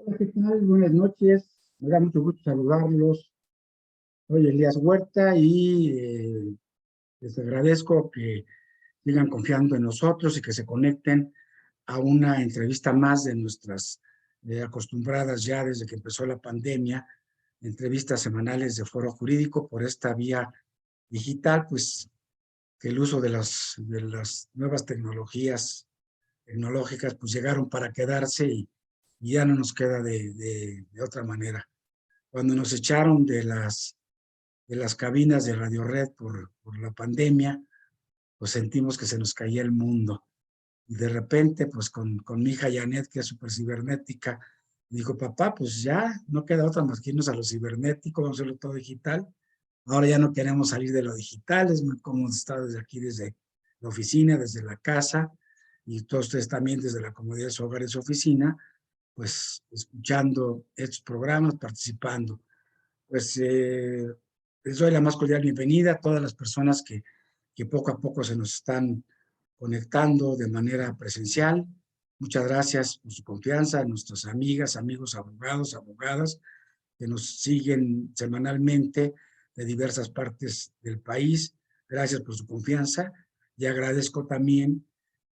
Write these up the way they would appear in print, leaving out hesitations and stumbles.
Hola, ¿qué tal? Buenas noches. Me da mucho gusto saludarlos. Soy Elías Huerta y les agradezco que sigan confiando en nosotros y que se conecten a una entrevista más de nuestras acostumbradas ya desde que empezó la pandemia, entrevistas semanales de Foro Jurídico por esta vía digital, pues que el uso de las nuevas tecnológicas pues llegaron para quedarse y ya no nos queda de otra manera. Cuando nos echaron de las cabinas de Radio Red por la pandemia, pues sentimos que se nos caía el mundo. Y de repente, pues con mi hija Janet, que es súper cibernética, dijo, papá, pues ya no queda otra más que irnos a lo cibernético, vamos a hacerlo todo digital. Ahora ya no queremos salir de lo digital, es muy cómodo estar desde aquí, desde la oficina, desde la casa, y todos ustedes también desde la comodidad de su hogar y su oficina, pues escuchando estos programas, participando. Pues les doy la más cordial bienvenida a todas las personas que poco a poco se nos están conectando de manera presencial. Muchas gracias por su confianza, a nuestras amigas, amigos, abogados, abogadas que nos siguen semanalmente de diversas partes del país. Gracias por su confianza y agradezco también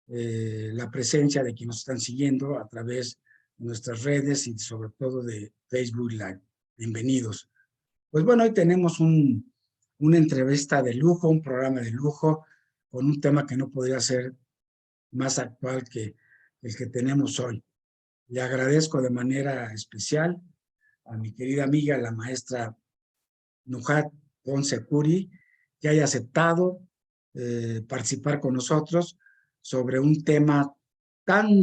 la presencia de quienes nos están siguiendo a través de nuestras redes y sobre todo de Facebook Live. Bienvenidos. Pues bueno, hoy tenemos una entrevista de lujo, un programa de lujo, con un tema que no podría ser más actual que el que tenemos hoy. Le agradezco de manera especial a mi querida amiga, la maestra Nujat Ponce Curi, que haya aceptado participar con nosotros sobre un tema tan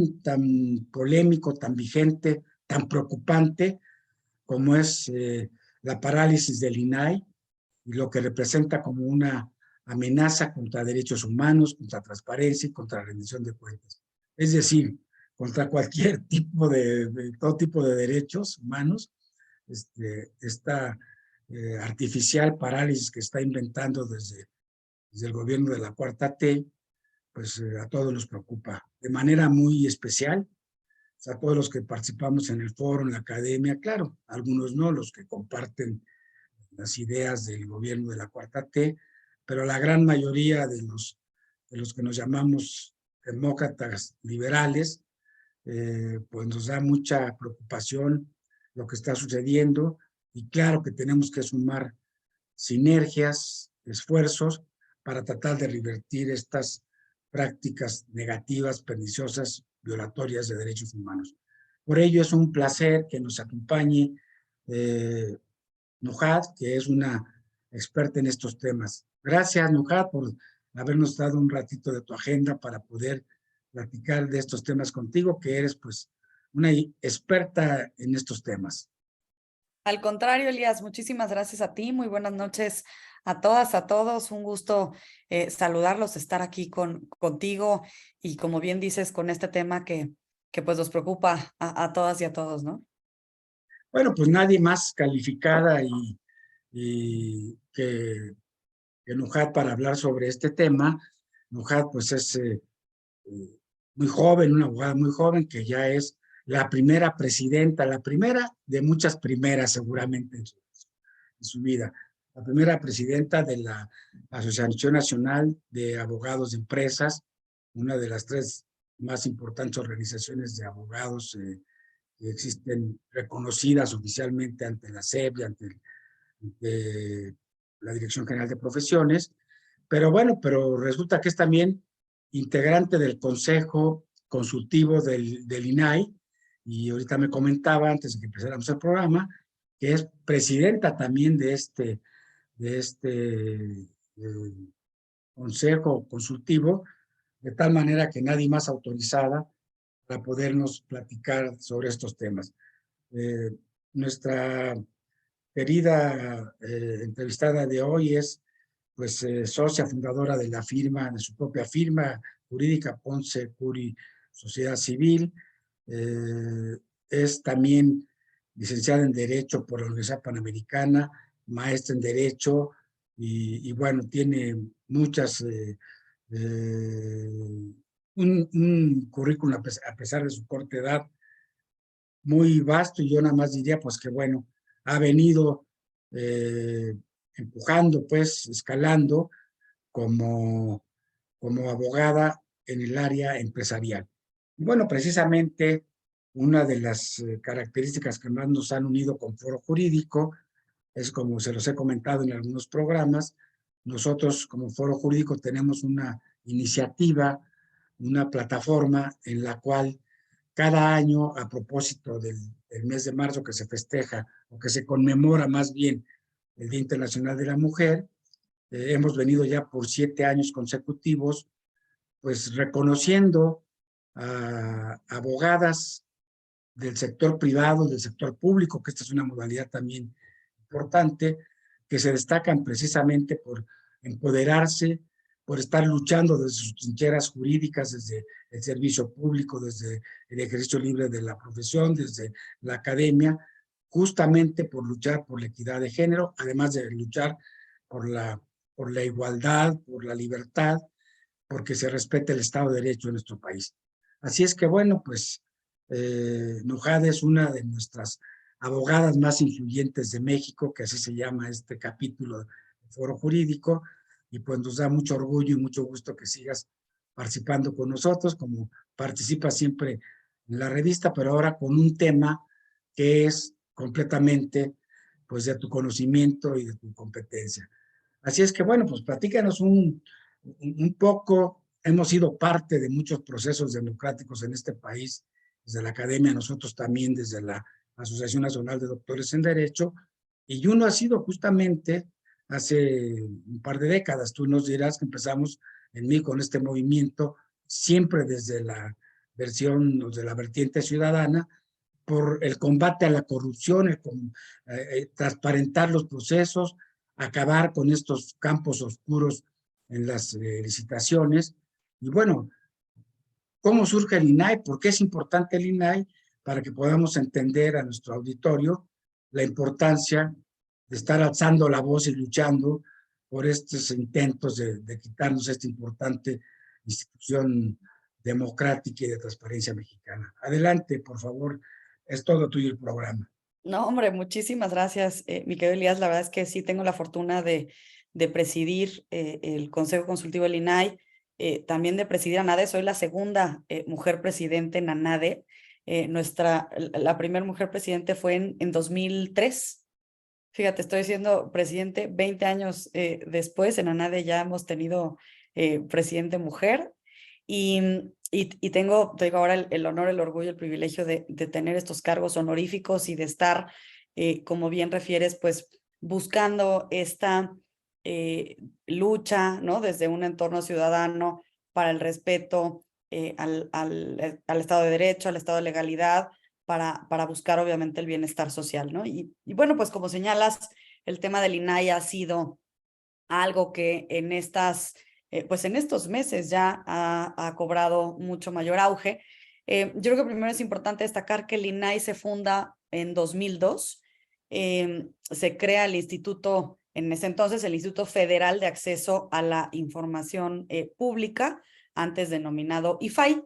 polémico, tan vigente, tan preocupante como es la parálisis del INAI y lo que representa como una amenaza contra derechos humanos, contra transparencia y contra la rendición de cuentas. Es decir, contra cualquier tipo todo tipo de derechos humanos, esta artificial parálisis que está inventando desde el gobierno de la Cuarta T, pues a todos nos preocupa de manera muy especial, o sea, todos los que participamos en el foro, en la academia, claro, algunos no, los que comparten las ideas del gobierno de la Cuarta T, pero la gran mayoría de los que nos llamamos demócratas liberales, pues nos da mucha preocupación lo que está sucediendo y claro que tenemos que sumar sinergias, esfuerzos para tratar de revertir estas prácticas negativas, perniciosas, violatorias de derechos humanos. Por ello es un placer que nos acompañe Nujat, que es una experta en estos temas. Gracias, Nujat, por habernos dado un ratito de tu agenda para poder platicar de estos temas contigo, que eres pues una experta en estos temas. Al contrario, Elías, muchísimas gracias a ti. Muy buenas noches a todas, a todos. Un gusto saludarlos, estar aquí contigo y como bien dices, con este tema que pues nos preocupa a todas y a todos, ¿no? Bueno, pues nadie más calificada y que Nujat para hablar sobre este tema. Nujat pues es muy joven, una abogada muy joven que ya es la primera presidenta, la primera de muchas primeras seguramente en su vida, la primera presidenta de la Asociación Nacional de Abogados de Empresas, una de las tres más importantes organizaciones de abogados que existen reconocidas oficialmente ante la SEP y ante la Dirección General de Profesiones, pero bueno, pero resulta que es también integrante del Consejo Consultivo del INAI, y ahorita me comentaba, antes de que empezáramos el programa, que es presidenta también de este Consejo Consultivo, de tal manera que nadie más autorizada para podernos platicar sobre estos temas. Eh, Nuestra querida entrevistada de hoy es pues socia fundadora de la firma, de su propia firma jurídica, Ponce Curi Sociedad Civil. Eh, es también licenciada en Derecho por la Universidad Panamericana, maestra en Derecho y bueno, tiene muchas, un currículum a pesar de su corta edad muy vasto y yo nada más diría pues que bueno, ha venido empujando, pues escalando como, como abogada en el área empresarial. Y bueno, precisamente una de las características que más nos han unido con Foro Jurídico es, como se los he comentado en algunos programas, nosotros como Foro Jurídico tenemos una iniciativa, una plataforma en la cual cada año, a propósito del mes de marzo que se festeja o que se conmemora más bien el Día Internacional de la Mujer, hemos venido ya por 7 años consecutivos, pues reconociendo a abogadas del sector privado, del sector público, que esta es una modalidad también importante, que se destacan precisamente por empoderarse, por estar luchando desde sus trincheras jurídicas, desde el servicio público, desde el ejercicio libre de la profesión, desde la academia, justamente por luchar por la equidad de género, además de luchar por por la igualdad, por la libertad, porque se respete el Estado de Derecho en nuestro país. Así es que, bueno, pues Nujade es una de nuestras abogadas más influyentes de México, que así se llama este capítulo del Foro Jurídico, y pues nos da mucho orgullo y mucho gusto que sigas participando con nosotros, como participas siempre en la revista, pero ahora con un tema que es completamente pues de tu conocimiento y de tu competencia. Así es que, bueno, pues platícanos un poco. Hemos sido parte de muchos procesos democráticos en este país, desde la academia, nosotros también desde la Asociación Nacional de Doctores en Derecho, y uno ha sido justamente hace un par de décadas. Tú nos dirás que empezamos en mí con este movimiento, siempre desde la versión, de la vertiente ciudadana, por el combate a la corrupción, transparentar los procesos, acabar con estos campos oscuros en las licitaciones. Y bueno, ¿cómo surge el INAI? ¿Por qué es importante el INAI? Para que podamos entender a nuestro auditorio la importancia de estar alzando la voz y luchando por estos intentos de quitarnos esta importante institución democrática y de transparencia mexicana. Adelante, por favor, es todo tuyo el programa. No, hombre, muchísimas gracias, mi querido Elías. La verdad es que sí tengo la fortuna de presidir el Consejo Consultivo del INAI, también de presidir ANADE. Soy la segunda mujer presidente en ANADE. La primera mujer presidente fue en 2003. Fíjate, estoy siendo presidente 20 años después. En ANADE ya hemos tenido presidente mujer. Y tengo ahora el honor, el orgullo, el privilegio de tener estos cargos honoríficos y de estar, como bien refieres, pues buscando esta lucha, ¿no? Desde un entorno ciudadano para el respeto al Estado de Derecho, al Estado de legalidad, para buscar obviamente el bienestar social, ¿no? Y bueno, pues como señalas, el tema del INAI ha sido algo que pues en estos meses ya ha cobrado mucho mayor auge. Yo creo que primero es importante destacar que el INAI se funda en 2002. Se crea el instituto, en ese entonces, el Instituto Federal de Acceso a la Información Pública, antes denominado IFAI.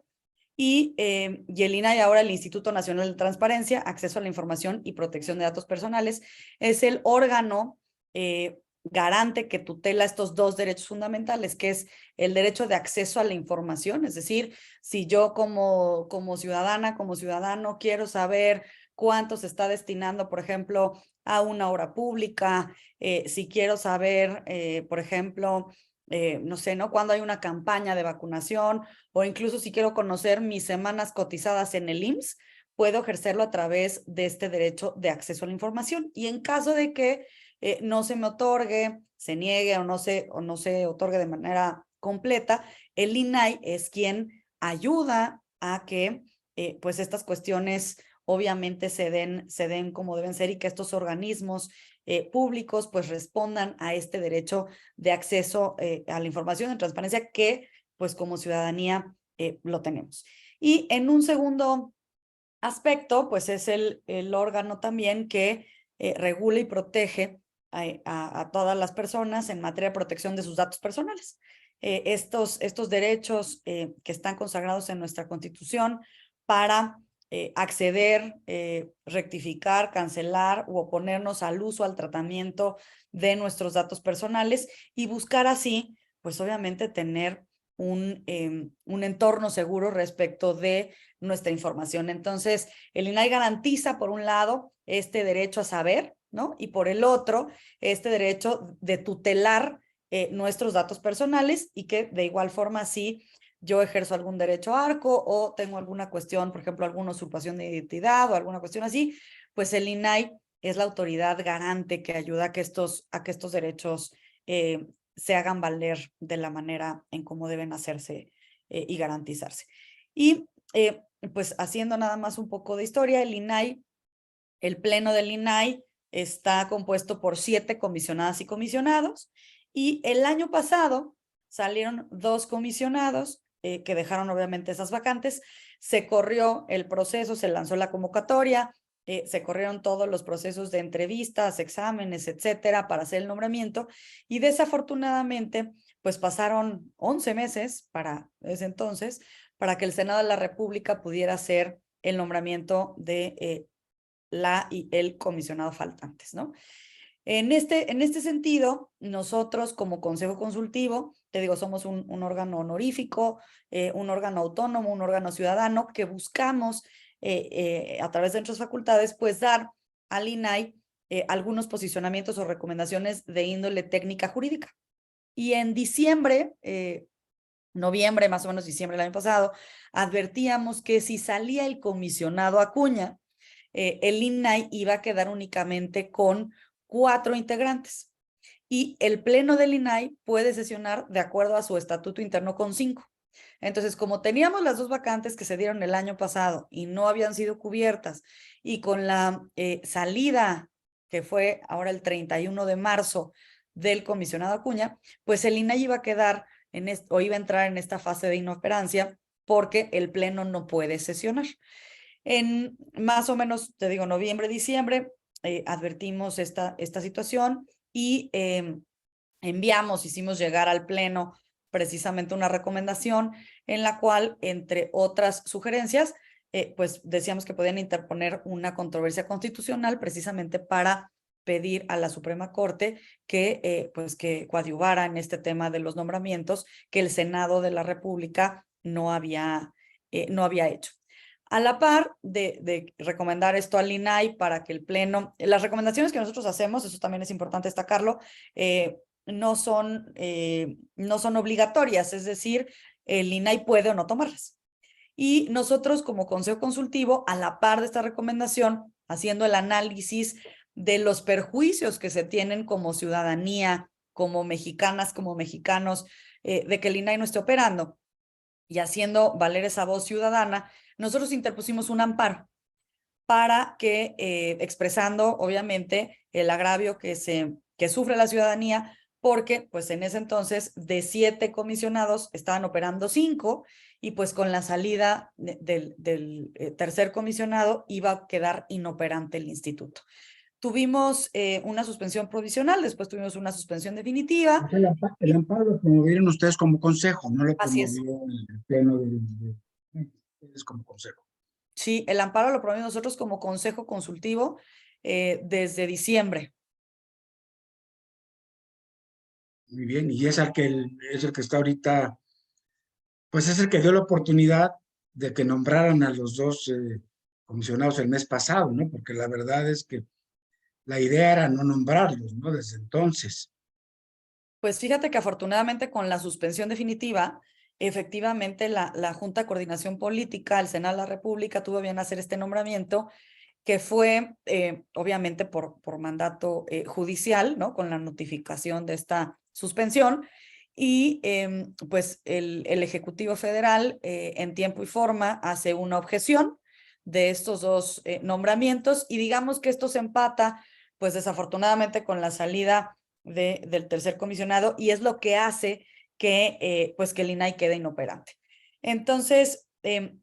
Y el INAI, ahora el Instituto Nacional de Transparencia, Acceso a la Información y Protección de Datos Personales, es el órgano garante que tutela estos dos derechos fundamentales, que es el derecho de acceso a la información. Es decir, si yo como ciudadana, como ciudadano, quiero saber cuánto se está destinando, por ejemplo, a una obra pública, si quiero saber, por ejemplo, no sé, ¿no? Cuando hay una campaña de vacunación, o incluso si quiero conocer mis semanas cotizadas en el IMSS, puedo ejercerlo a través de este derecho de acceso a la información. Y en caso de que no se me otorgue, se niegue o no se otorgue de manera completa, el INAI es quien ayuda a que pues estas cuestiones obviamente se den como deben ser, y que estos organismos públicos pues respondan a este derecho de acceso a la información en transparencia que pues como ciudadanía lo tenemos. Y en un segundo aspecto, pues es el órgano también que regula y protege a todas las personas en materia de protección de sus datos personales. Estos derechos que están consagrados en nuestra Constitución para acceder, rectificar, cancelar u oponernos al uso, al tratamiento de nuestros datos personales y buscar así, pues obviamente tener un entorno seguro respecto de nuestra información. Entonces, el INAI garantiza, por un lado, este derecho a saber, ¿no? Y por el otro, este derecho de tutelar nuestros datos personales y que de igual forma sí yo ejerzo algún derecho a ARCO o tengo alguna cuestión, por ejemplo, alguna usurpación de identidad o alguna cuestión así, pues el INAI es la autoridad garante que ayuda a que estos derechos se hagan valer de la manera en cómo deben hacerse y garantizarse. Y pues haciendo nada más un poco de historia, el INAI, el pleno del INAI está compuesto por 7 comisionadas y comisionados y el año pasado salieron 2 comisionados que dejaron obviamente esas vacantes, se corrió el proceso, se lanzó la convocatoria, se corrieron todos los procesos de entrevistas, exámenes, etcétera, para hacer el nombramiento y desafortunadamente pues pasaron 11 meses para ese entonces para que el Senado de la República pudiera hacer el nombramiento de la y el comisionado faltantes, ¿no? En este sentido, nosotros como Consejo Consultivo, te digo, somos un órgano honorífico, un órgano autónomo, un órgano ciudadano que buscamos a través de nuestras facultades, pues dar al INAI algunos posicionamientos o recomendaciones de índole técnica jurídica. Y en diciembre, noviembre, más o menos diciembre del año pasado, advertíamos que si salía el comisionado Acuña, el INAI iba a quedar únicamente con 4 integrantes y el pleno del INAI puede sesionar de acuerdo a su estatuto interno con 5. Entonces, como teníamos las 2 vacantes que se dieron el año pasado y no habían sido cubiertas y con la salida que fue ahora el 31 de marzo del comisionado Acuña, pues el INAI iba a quedar o iba a entrar en esta fase de inoperancia porque el pleno no puede sesionar. En más o menos, te digo, noviembre, diciembre, advertimos esta situación y hicimos llegar al pleno precisamente una recomendación en la cual, entre otras sugerencias, pues decíamos que podían interponer una controversia constitucional precisamente para pedir a la Suprema Corte que, pues que coadyuvara en este tema de los nombramientos que el Senado de la República no había hecho. A la par de recomendar esto al INAI para que el pleno, las recomendaciones que nosotros hacemos, eso también es importante destacarlo, no son obligatorias, es decir, el INAI puede o no tomarlas. Y nosotros como Consejo Consultivo, a la par de esta recomendación, haciendo el análisis de los perjuicios que se tienen como ciudadanía, como mexicanas, como mexicanos, de que el INAI no esté operando y haciendo valer esa voz ciudadana, nosotros interpusimos un amparo para que, expresando obviamente el agravio que sufre la ciudadanía, porque pues en ese entonces de 7 comisionados estaban operando 5 y pues con la salida del tercer comisionado iba a quedar inoperante el instituto. Tuvimos una suspensión provisional, después tuvimos una suspensión definitiva. El amparo lo promovieron ustedes como consejo, no lo Así es. promovió el pleno de ustedes como consejo. Sí, el amparo lo promovimos nosotros como Consejo Consultivo desde diciembre. Muy bien, y es el que está ahorita, pues es el que dio la oportunidad de que nombraran a los 2 comisionados el mes pasado, ¿no? Porque la verdad es que la idea era no nombrarlos, ¿no? Desde entonces. Pues fíjate que afortunadamente con la suspensión definitiva, efectivamente la Junta de Coordinación Política, el Senado de la República, tuvo bien hacer este nombramiento, que fue obviamente por mandato judicial, ¿no? Con la notificación de esta suspensión. Y pues el Ejecutivo Federal en tiempo y forma hace una objeción de estos 2 nombramientos y digamos que esto se empata pues desafortunadamente con la salida del tercer comisionado y es lo que hace que pues que el INAI quede inoperante. Entonces,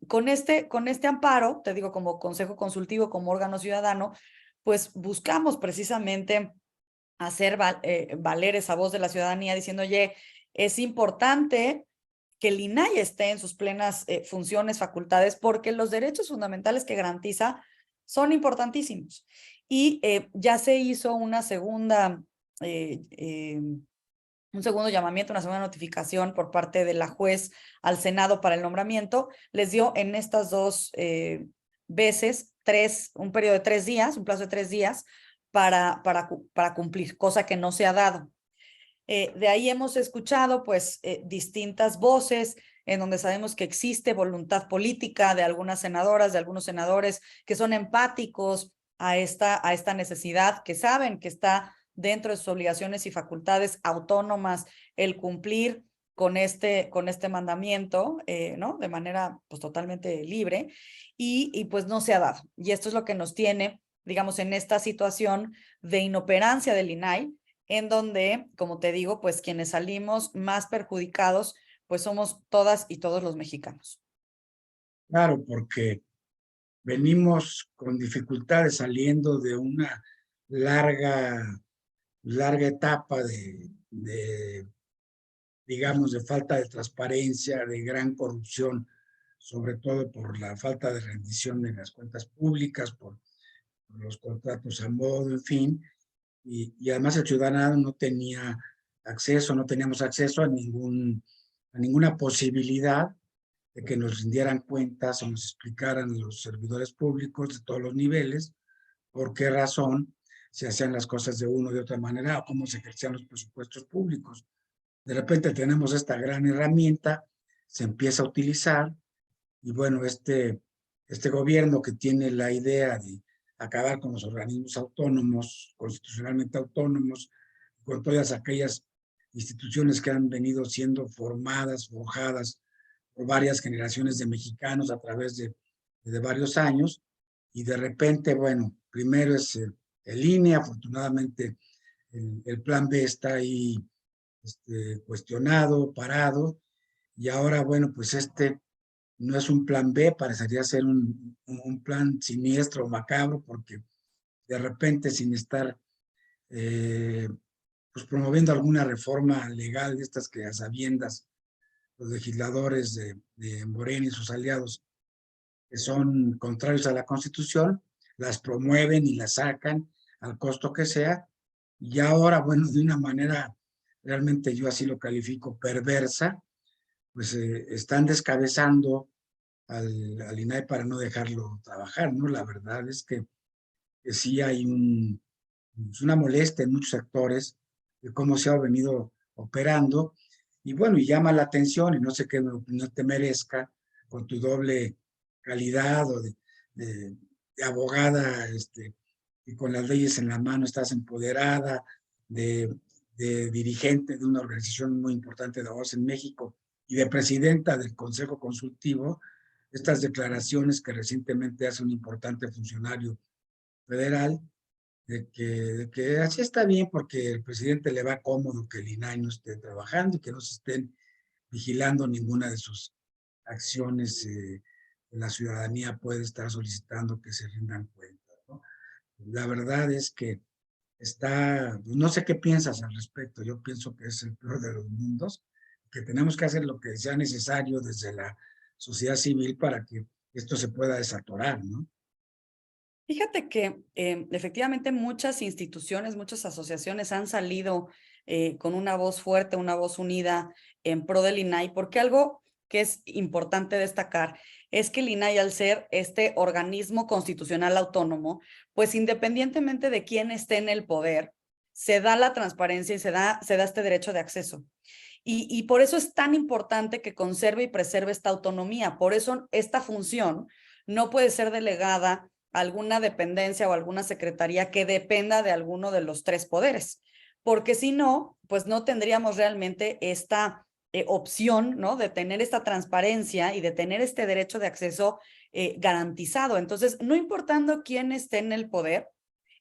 con este amparo, te digo, como Consejo Consultivo, como órgano ciudadano, pues buscamos precisamente hacer valer esa voz de la ciudadanía diciendo, oye, es importante que el INAI esté en sus plenas funciones, facultades, porque los derechos fundamentales que garantiza son importantísimos. Y ya se hizo una segunda, un segundo llamamiento, una segunda notificación por parte de la juez al Senado para el nombramiento. Les dio en estas dos veces un periodo de 3 días, un plazo de 3 días para cumplir, cosa que no se ha dado. De ahí hemos escuchado pues distintas voces en donde sabemos que existe voluntad política de algunas senadoras, de algunos senadores que son empáticos a esta necesidad, que saben que está dentro de sus obligaciones y facultades autónomas el cumplir con este mandamiento, ¿no? De manera pues totalmente libre y pues no se ha dado. Y esto es lo que nos tiene, digamos, en esta situación de inoperancia del INAI, en donde, como te digo, pues quienes salimos más perjudicados, pues somos todas y todos los mexicanos. Claro, porque venimos con dificultades saliendo de una larga etapa digamos, de falta de transparencia, de gran corrupción, sobre todo por la falta de rendición de las cuentas públicas, por los contratos a modo, en fin, y además el ciudadano no tenía acceso, no teníamos acceso a ninguna posibilidad de que nos rindieran cuentas o nos explicaran los servidores públicos de todos los niveles por qué razón se hacían las cosas de una o de otra manera o cómo se ejercían los presupuestos públicos. De repente tenemos esta gran herramienta, se empieza a utilizar y bueno, este gobierno que tiene la idea de acabar con los organismos autónomos, constitucionalmente autónomos, con todas aquellas instituciones que han venido siendo formadas, forjadas por varias generaciones de mexicanos a través de varios años, y de repente, bueno, primero es el INE, afortunadamente el plan B está ahí cuestionado, parado, y ahora, bueno, pues no es un plan B, parecería ser un plan siniestro o macabro, porque de repente sin estar pues promoviendo alguna reforma legal de estas que a sabiendas los legisladores de Morena y sus aliados que son contrarios a la Constitución, las promueven y las sacan al costo que sea, y ahora, bueno, de una manera realmente yo así lo califico perversa, pues están descabezando al INAI para no dejarlo trabajar, ¿no? La verdad es que sí hay una molestia en muchos sectores de cómo se ha venido operando, y bueno, y llama la atención, y no sé qué opinión te merezca, con tu doble calidad o de abogada, y con las leyes en la mano estás empoderada, de dirigente de una organización muy importante de abogados en México y de presidenta del Consejo Consultivo, estas declaraciones que recientemente hace un importante funcionario federal, de que así está bien porque el presidente le va cómodo que el INAI no esté trabajando y que no se estén vigilando ninguna de sus acciones que la ciudadanía puede estar solicitando que se rindan cuentas, ¿no? La verdad es que no sé qué piensas al respecto, yo pienso que es el peor de los mundos, que tenemos que hacer lo que sea necesario desde la sociedad civil para que esto se pueda desatorar, ¿no? Fíjate que efectivamente muchas instituciones, muchas asociaciones han salido con una voz fuerte, una voz unida en pro del INAI, porque algo que es importante destacar es que el INAI, al ser este organismo constitucional autónomo, pues independientemente de quién esté en el poder, se da la transparencia y se da este derecho de acceso. Y por eso es tan importante que conserve y preserve esta autonomía. Por eso esta función no puede ser delegada a alguna dependencia o alguna secretaría que dependa de alguno de los 3 poderes, porque si no, pues no tendríamos realmente esta opción, ¿no? De tener esta transparencia y de tener este derecho de acceso garantizado. Entonces, no importando quién esté en el poder,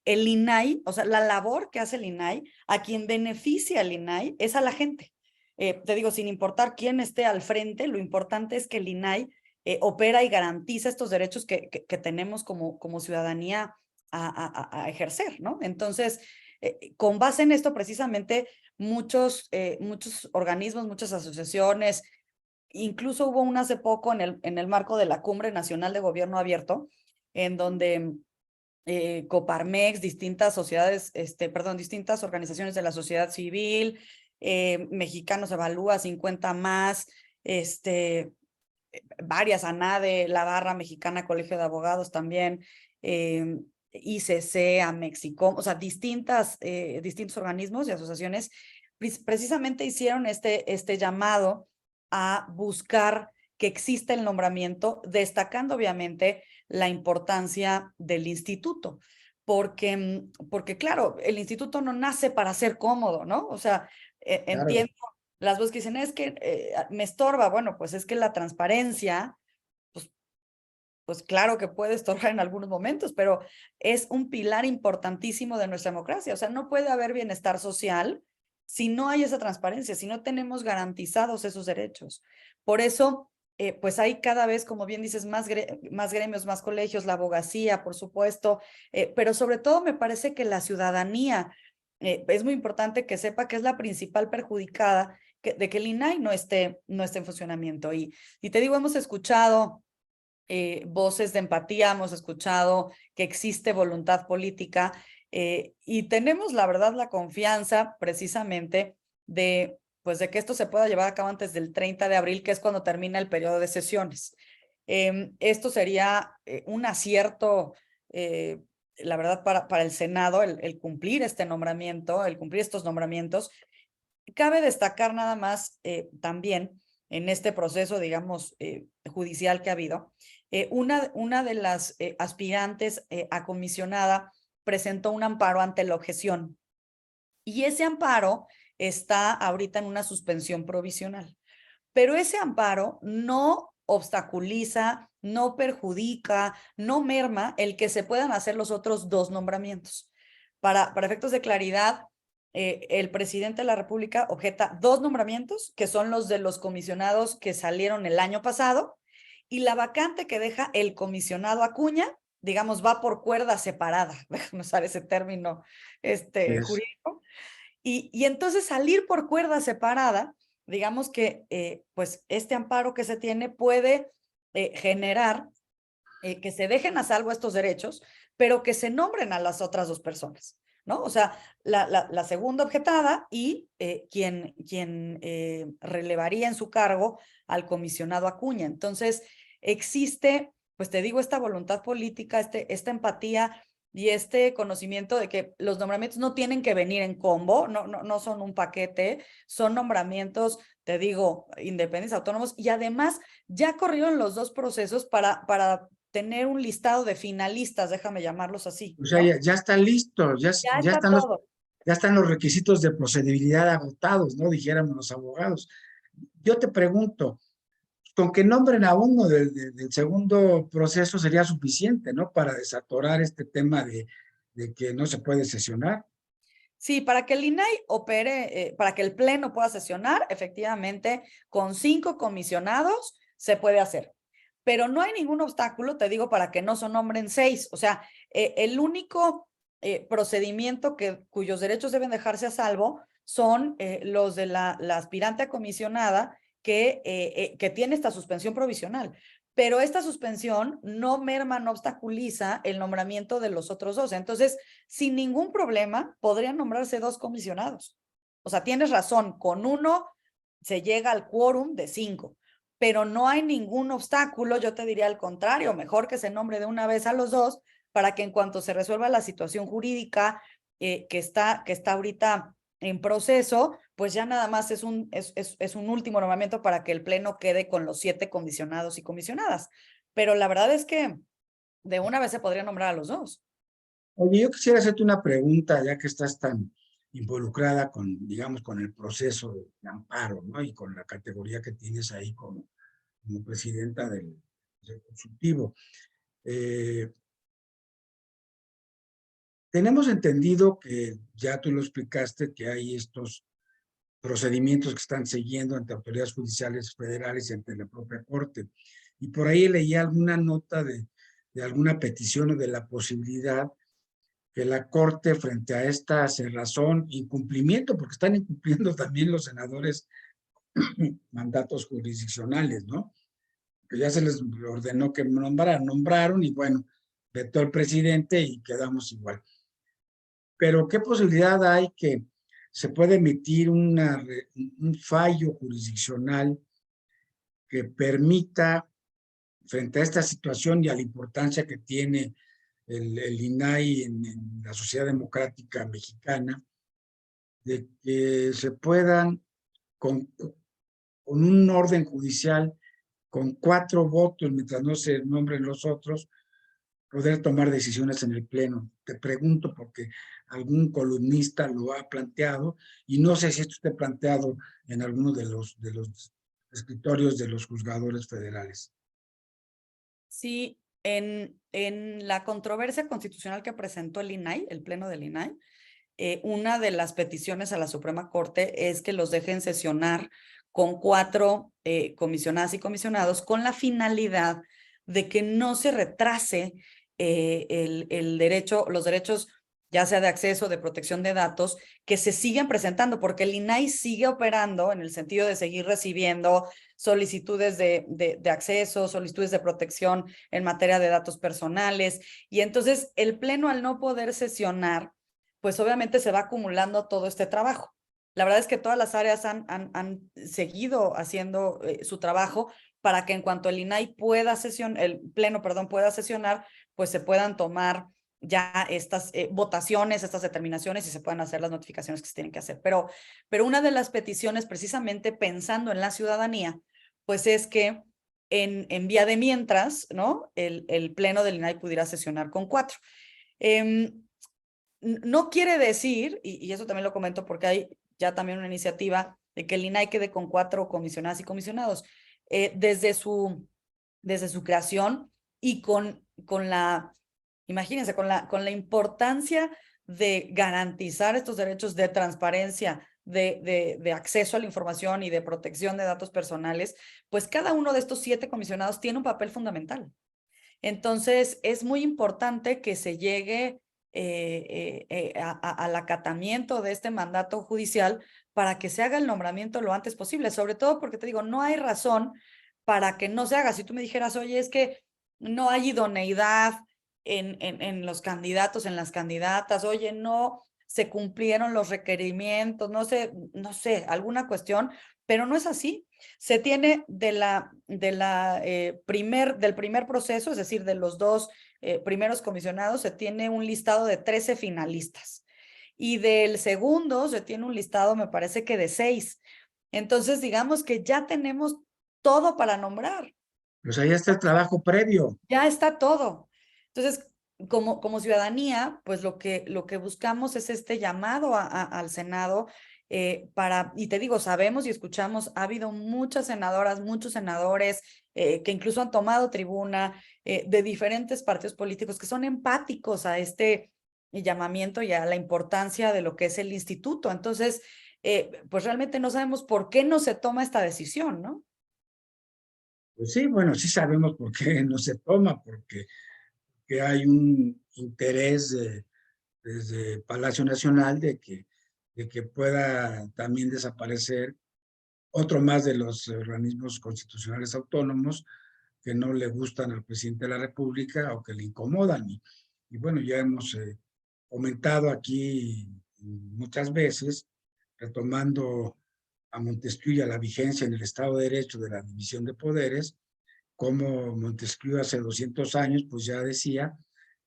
el INAI, o sea, la labor que hace el INAI, a quien beneficia el INAI es a la gente. Te digo, sin importar quién esté al frente, lo importante es que el INAI opera y garantiza estos derechos que tenemos como ciudadanía a ejercer, ¿no? Entonces, con base en esto, precisamente, muchos organismos, muchas asociaciones, incluso hubo una hace poco en el marco de la Cumbre Nacional de Gobierno Abierto, en donde Coparmex, distintas sociedades, distintas organizaciones de la sociedad civil, Mexicanos Evalúa, 50 más, varias, ANADE, la Barra Mexicana Colegio de Abogados también, ICC, Amexicom, o sea, distintos organismos y asociaciones precisamente hicieron este llamado a buscar que exista el nombramiento, destacando obviamente la importancia del instituto, porque claro, el instituto no nace para ser cómodo, ¿no? O sea, Claro, entiendo las voces que dicen, es que me estorba, bueno, pues es que la transparencia, pues claro que puede estorbar en algunos momentos, pero es un pilar importantísimo de nuestra democracia. O sea, no puede haber bienestar social si no hay esa transparencia, si no tenemos garantizados esos derechos. Por eso, pues hay cada vez, como bien dices, más gremios, más colegios, la abogacía, por supuesto, pero sobre todo me parece que la ciudadanía es muy importante que sepa que es la principal perjudicada de que el INAI no esté en funcionamiento. Y te digo, hemos escuchado voces de empatía, hemos escuchado que existe voluntad política y tenemos, la verdad, la confianza precisamente pues de que esto se pueda llevar a cabo antes del 30 de abril, que es cuando termina el periodo de sesiones. Esto sería un acierto, la verdad, para el Senado, el cumplir este nombramiento, el cumplir estos nombramientos. Cabe destacar nada más también en este proceso, digamos, judicial que ha habido, una de las aspirantes a comisionada presentó un amparo ante la objeción y ese amparo está ahorita en una suspensión provisional. Pero ese amparo no obstaculiza, no perjudica, no merma el que se puedan hacer los otros dos nombramientos. Para efectos de claridad, el presidente de la República objeta dos nombramientos, que son los de los comisionados que salieron el año pasado, y la vacante que deja el comisionado Acuña, digamos, va por cuerda separada, déjame usar ese término jurídico, y entonces salir por cuerda separada, digamos que pues este amparo que se tiene puede generar que se dejen a salvo estos derechos, pero que se nombren a las otras dos personas, ¿no? O sea, la segunda objetada y quien relevaría en su cargo al comisionado Acuña. Entonces, existe, pues te digo, esta voluntad política, esta empatía y este conocimiento de que los nombramientos no tienen que venir en combo, no son un paquete, son nombramientos, te digo, independientes, autónomos, y además ya corrieron los dos procesos para tener un listado de finalistas, déjame llamarlos así, o sea, ¿no? ya está listo, Ya está todo. ya están los requisitos de procedibilidad agotados, ¿no? Dijéramos los abogados. Yo te pregunto, con que nombren a uno del segundo proceso sería suficiente, ¿no? Para desatorar este tema de que no se puede sesionar. Sí, para que el INAI opere, para que el Pleno pueda sesionar, efectivamente, con 5 comisionados se puede hacer. Pero no hay ningún obstáculo, te digo, para que no se nombren 6. O sea, el único procedimiento cuyos derechos deben dejarse a salvo son los de la aspirante a comisionada que tiene esta suspensión provisional. Pero esta suspensión no merma, no obstaculiza el nombramiento de los otros dos. Entonces, sin ningún problema, podrían nombrarse 2 comisionados. O sea, tienes razón, con uno se llega al quórum de 5, pero no hay ningún obstáculo, yo te diría al contrario, mejor que se nombre de una vez a los 2 para que en cuanto se resuelva la situación jurídica que está ahorita en proceso, pues ya nada más es un último nombramiento para que el Pleno quede con los 7 comisionados y comisionadas. Pero la verdad es que de una vez se podría nombrar a los 2. Oye, yo quisiera hacerte una pregunta, ya que estás tan involucrada con, digamos, con el proceso de amparo, ¿no? Y con la categoría que tienes ahí como presidenta del consultivo. Tenemos entendido que, ya tú lo explicaste, que hay estos procedimientos que están siguiendo ante autoridades judiciales federales y ante la propia Corte. Y por ahí leí alguna nota de alguna petición o de la posibilidad que la Corte, frente a esta cerrazón, incumplimiento, porque están incumpliendo también los senadores mandatos jurisdiccionales, ¿no? Que ya se les ordenó que nombraron y bueno, vetó el presidente y quedamos igual. Pero ¿qué posibilidad hay que se puede emitir un fallo jurisdiccional que permita, frente a esta situación y a la importancia que tiene el INAI en la sociedad democrática mexicana, de que se puedan, con un orden judicial, con 4 votos, mientras no se nombren los otros, poder tomar decisiones en el Pleno? Te pregunto porque algún columnista lo ha planteado y no sé si esto esté planteado en alguno de los escritorios de los juzgadores federales. Sí, en la controversia constitucional que presentó el INAI, el Pleno del INAI, una de las peticiones a la Suprema Corte es que los dejen sesionar con 4 comisionadas y comisionados con la finalidad de que no se retrase el derecho, los derechos ya sea de acceso, de protección de datos, que se sigan presentando, porque el INAI sigue operando en el sentido de seguir recibiendo solicitudes de acceso, solicitudes de protección en materia de datos personales, y entonces el Pleno, al no poder sesionar, pues obviamente se va acumulando todo este trabajo. La verdad es que todas las áreas han seguido haciendo su trabajo para que en cuanto el INAI pueda sesionar, el Pleno, perdón, pueda sesionar, pues se puedan tomar ya estas votaciones, estas determinaciones y se puedan hacer las notificaciones que se tienen que hacer. Pero una de las peticiones, precisamente pensando en la ciudadanía, pues es que en vía de mientras, ¿no? El Pleno del INAI pudiera sesionar con 4. No quiere decir, y eso también lo comento porque hay ya también una iniciativa de que el INAI quede con 4 comisionadas y comisionados. Desde su creación y con la, imagínense, con la importancia de garantizar estos derechos de transparencia, de acceso a la información y de protección de datos personales, pues cada uno de estos 7 comisionados tiene un papel fundamental. Entonces, es muy importante que se llegue al acatamiento de este mandato judicial para que se haga el nombramiento lo antes posible, sobre todo porque te digo, no hay razón para que no se haga. Si tú me dijeras, oye, es que no hay idoneidad en los candidatos, en las candidatas, oye, no se cumplieron los requerimientos, no sé, alguna cuestión, pero no es así. Se tiene del primer proceso, es decir, de los 2 primeros comisionados, se tiene un listado de 13 finalistas. Y del segundo se tiene un listado, me parece que de 6. Entonces, digamos que ya tenemos todo para nombrar. Pues ahí está el trabajo previo. Ya está todo. Entonces, como ciudadanía, pues lo que buscamos es este llamado al Senado y te digo, sabemos y escuchamos, ha habido muchas senadoras, muchos senadores que incluso han tomado tribuna de diferentes partidos políticos que son empáticos a este llamamiento y a la importancia de lo que es el instituto. Entonces, pues realmente no sabemos por qué no se toma esta decisión, ¿no? Pues sí, bueno, sí sabemos por qué no se toma, porque hay un interés desde Palacio Nacional de que pueda también desaparecer otro más de los organismos constitucionales autónomos que no le gustan al presidente de la República o que le incomodan. Y bueno, ya hemos comentado aquí muchas veces, retomando a Montesquieu y a la vigencia en el Estado de Derecho de la división de poderes, como Montesquieu hace 200 años, pues ya decía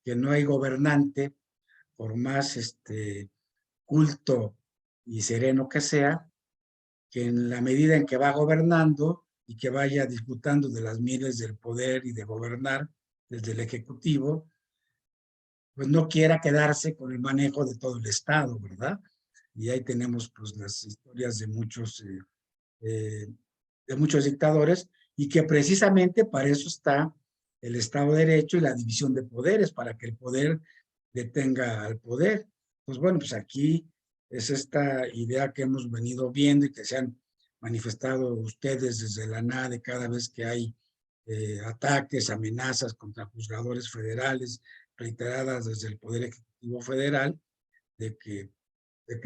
que no hay gobernante, por más culto y sereno que sea, que en la medida en que va gobernando y que vaya disfrutando de las mieles del poder y de gobernar desde el Ejecutivo, pues no quiera quedarse con el manejo de todo el Estado, ¿verdad? Y ahí tenemos pues las historias de muchos dictadores y que precisamente para eso está el Estado de Derecho y la división de poderes, para que el poder detenga al poder. Pues bueno, pues aquí es esta idea que hemos venido viendo y que se han manifestado ustedes desde la NADE cada vez que hay ataques, amenazas contra juzgadores federales, reiteradas desde el Poder Ejecutivo Federal, de que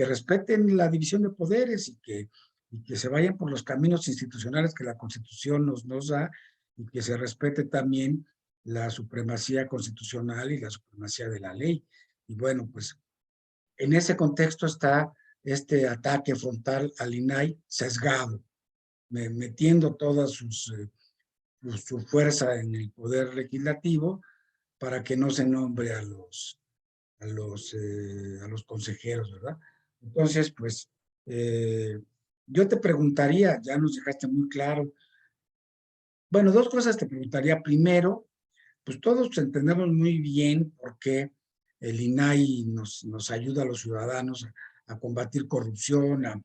respeten la división de poderes y que y que se vayan por los caminos institucionales que la Constitución nos da, y que se respete también la supremacía constitucional y la supremacía de la ley. Y bueno, pues en ese contexto está este ataque frontal al INAI sesgado, metiendo toda su fuerza en el poder legislativo para que no se nombre a los consejeros, ¿verdad? Entonces, pues, yo te preguntaría, ya nos dejaste muy claro, bueno, dos cosas te preguntaría. Primero, pues todos entendemos muy bien por qué el INAI nos ayuda a los ciudadanos a combatir corrupción, a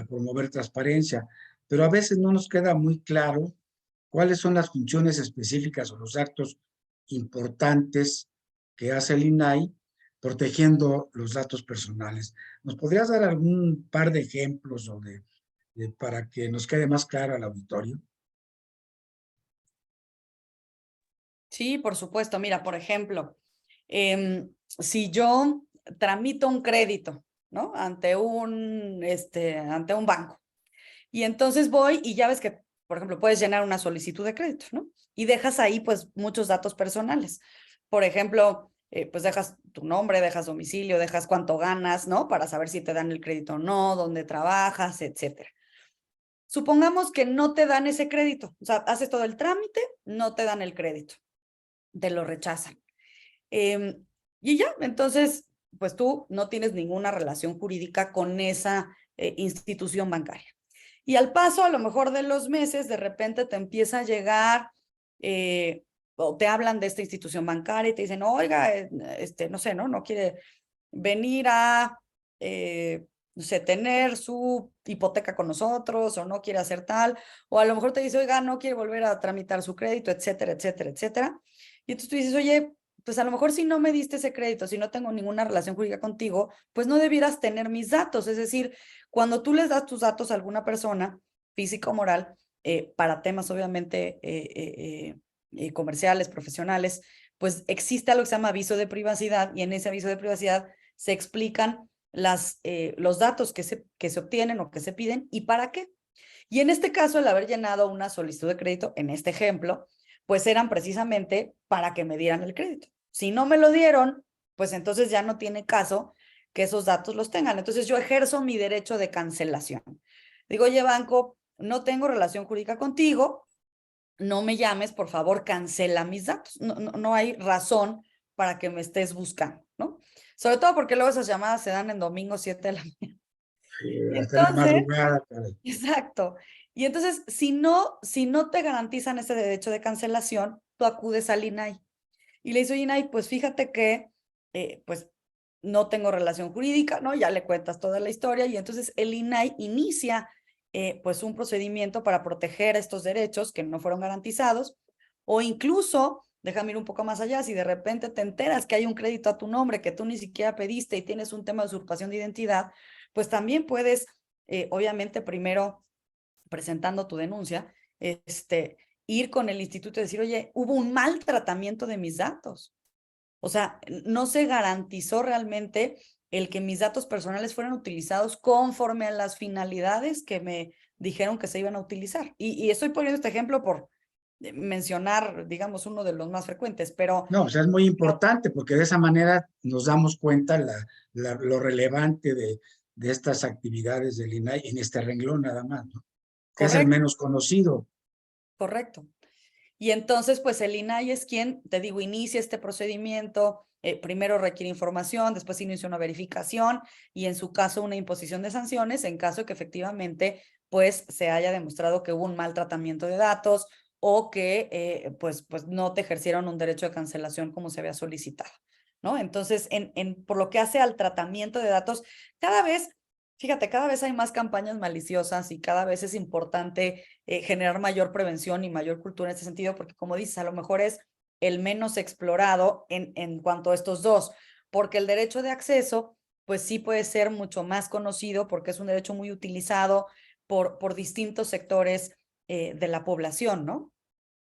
promover transparencia, pero a veces no nos queda muy claro cuáles son las funciones específicas o los actos importantes que hace el INAI protegiendo los datos personales. ¿Nos podrías dar algún par de ejemplos para que nos quede más claro al auditorio? Sí, por supuesto. Mira, por ejemplo, si yo tramito un crédito, ¿no? Ante un banco. Y entonces voy y ya ves que, por ejemplo, puedes llenar una solicitud de crédito, ¿no? Y dejas ahí, pues, muchos datos personales. Por ejemplo, pues dejas tu nombre, dejas domicilio, dejas cuánto ganas, ¿no? Para saber si te dan el crédito o no, dónde trabajas, etcétera. Supongamos que no te dan ese crédito. O sea, haces todo el trámite, no te dan el crédito. Te lo rechazan. Y ya, entonces, pues tú no tienes ninguna relación jurídica con esa institución bancaria. Y al paso, a lo mejor de los meses, de repente te empieza a llegar, o te hablan de esta institución bancaria y te dicen, oiga, no sé, no quiere venir a, no sé, tener su hipoteca con nosotros, o no quiere hacer tal, o a lo mejor te dice, oiga, no quiere volver a tramitar su crédito, etcétera, etcétera, etcétera. Y entonces tú dices, oye, pues a lo mejor si no me diste ese crédito, si no tengo ninguna relación jurídica contigo, pues no debieras tener mis datos. Es decir, cuando tú les das tus datos a alguna persona, física o moral, para temas obviamente comerciales, profesionales, pues existe algo que se llama aviso de privacidad, y en ese aviso de privacidad se explican los datos que se obtienen o que se piden y para qué. Y en este caso, el haber llenado una solicitud de crédito, en este ejemplo, pues eran precisamente para que me dieran el crédito. Si no me lo dieron, pues entonces ya no tiene caso que esos datos los tengan. Entonces yo ejerzo mi derecho de cancelación. Digo, oye, banco, no tengo relación jurídica contigo, no me llames, por favor, cancela mis datos. No hay razón para que me estés buscando, ¿no? Sobre todo porque luego esas llamadas se dan en domingo 7 de la mañana. Y Hasta en la entonces, madrugada, caray. exacto. Y entonces, si no te garantizan ese derecho de cancelación, tú acudes al INAI. Y le dices, oye, INAI, pues fíjate que, pues, no tengo relación jurídica, ¿no? Ya le cuentas toda la historia y entonces el INAI inicia, pues, un procedimiento para proteger estos derechos que no fueron garantizados, o incluso, déjame ir un poco más allá, si de repente te enteras que hay un crédito a tu nombre que tú ni siquiera pediste y tienes un tema de usurpación de identidad, pues también puedes, obviamente, primero presentando tu denuncia, ir con el instituto y decir, oye, hubo un mal tratamiento de mis datos. O sea, no se garantizó realmente el que mis datos personales fueran utilizados conforme a las finalidades que me dijeron que se iban a utilizar. Y estoy poniendo este ejemplo por mencionar, digamos, uno de los más frecuentes, pero... No, o sea, es muy importante porque de esa manera nos damos cuenta lo relevante de estas actividades del INAI en este renglón nada más, ¿no? Que es el Correcto, menos conocido. correcto. Y entonces, pues el INAI es quien, te digo, inicia este procedimiento, primero requiere información, después inicia una verificación y en su caso una imposición de sanciones en caso de que efectivamente pues se haya demostrado que hubo un mal tratamiento de datos o que pues no te ejercieron un derecho de cancelación como se había solicitado, ¿no? Entonces, por lo que hace al tratamiento de datos, cada vez, fíjate, cada vez hay más campañas maliciosas y cada vez es importante generar mayor prevención y mayor cultura en este sentido, porque como dices, a lo mejor es el menos explorado en cuanto a estos dos, porque el derecho de acceso, pues sí puede ser mucho más conocido porque es un derecho muy utilizado por distintos sectores de la población, ¿no?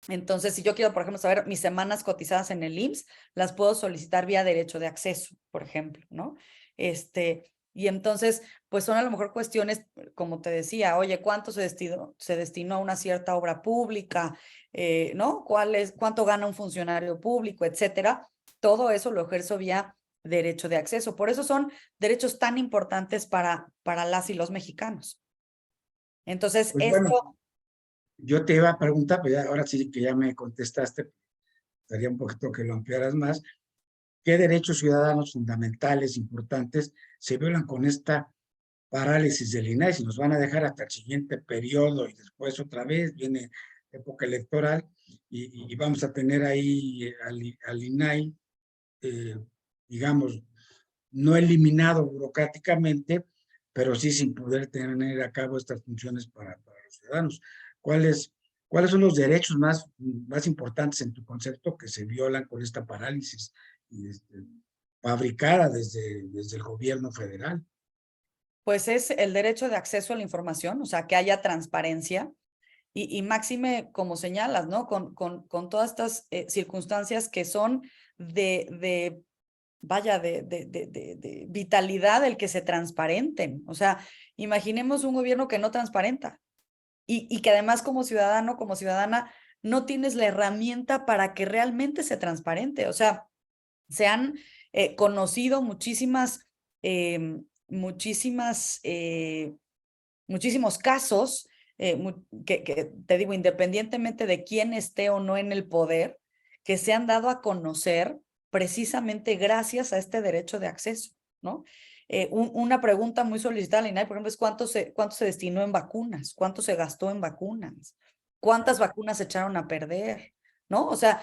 Entonces, si yo quiero, por ejemplo, saber mis semanas cotizadas en el IMSS, las puedo solicitar vía derecho de acceso, por ejemplo, ¿no? Y entonces, pues son a lo mejor cuestiones, como te decía, oye, ¿cuánto se destinó a una cierta obra pública? ¿No? ¿Cuánto gana un funcionario público, etcétera? Todo eso lo ejerzo vía derecho de acceso. Por eso son derechos tan importantes para las y los mexicanos. Entonces, Pues bueno, esto, yo te iba a preguntar, pues ya, ahora sí que ya me contestaste, estaría un poquito que lo ampliaras más. ¿Qué derechos ciudadanos fundamentales, importantes, se violan con esta parálisis del INAI? Si nos van a dejar hasta el siguiente periodo y después otra vez viene época electoral y vamos a tener ahí al INAI, eh, digamos, no eliminado burocráticamente, pero sí sin poder tener a cabo estas funciones para los ciudadanos. ¿Cuáles, ¿Cuáles son los derechos más importantes en tu concepto que se violan con esta parálisis fabricada desde el gobierno federal? pues es el derecho de acceso a la información, o sea, que haya transparencia. Y máxime, como señalas, ¿no? Con todas estas circunstancias que son vaya, de vitalidad el que se transparenten. O sea, imaginemos un gobierno que no transparenta y que además como ciudadano, como ciudadana, no tienes la herramienta para que realmente se transparente. O sea, se han conocido muchísimos casos que te digo, independientemente de quién esté o no en el poder, que se han dado a conocer precisamente gracias a este derecho de acceso, ¿no? Una pregunta muy solicitada al INAI, por ejemplo, es cuánto se destinó en vacunas, cuánto se gastó en vacunas, cuántas vacunas se echaron a perder, ¿no? O sea,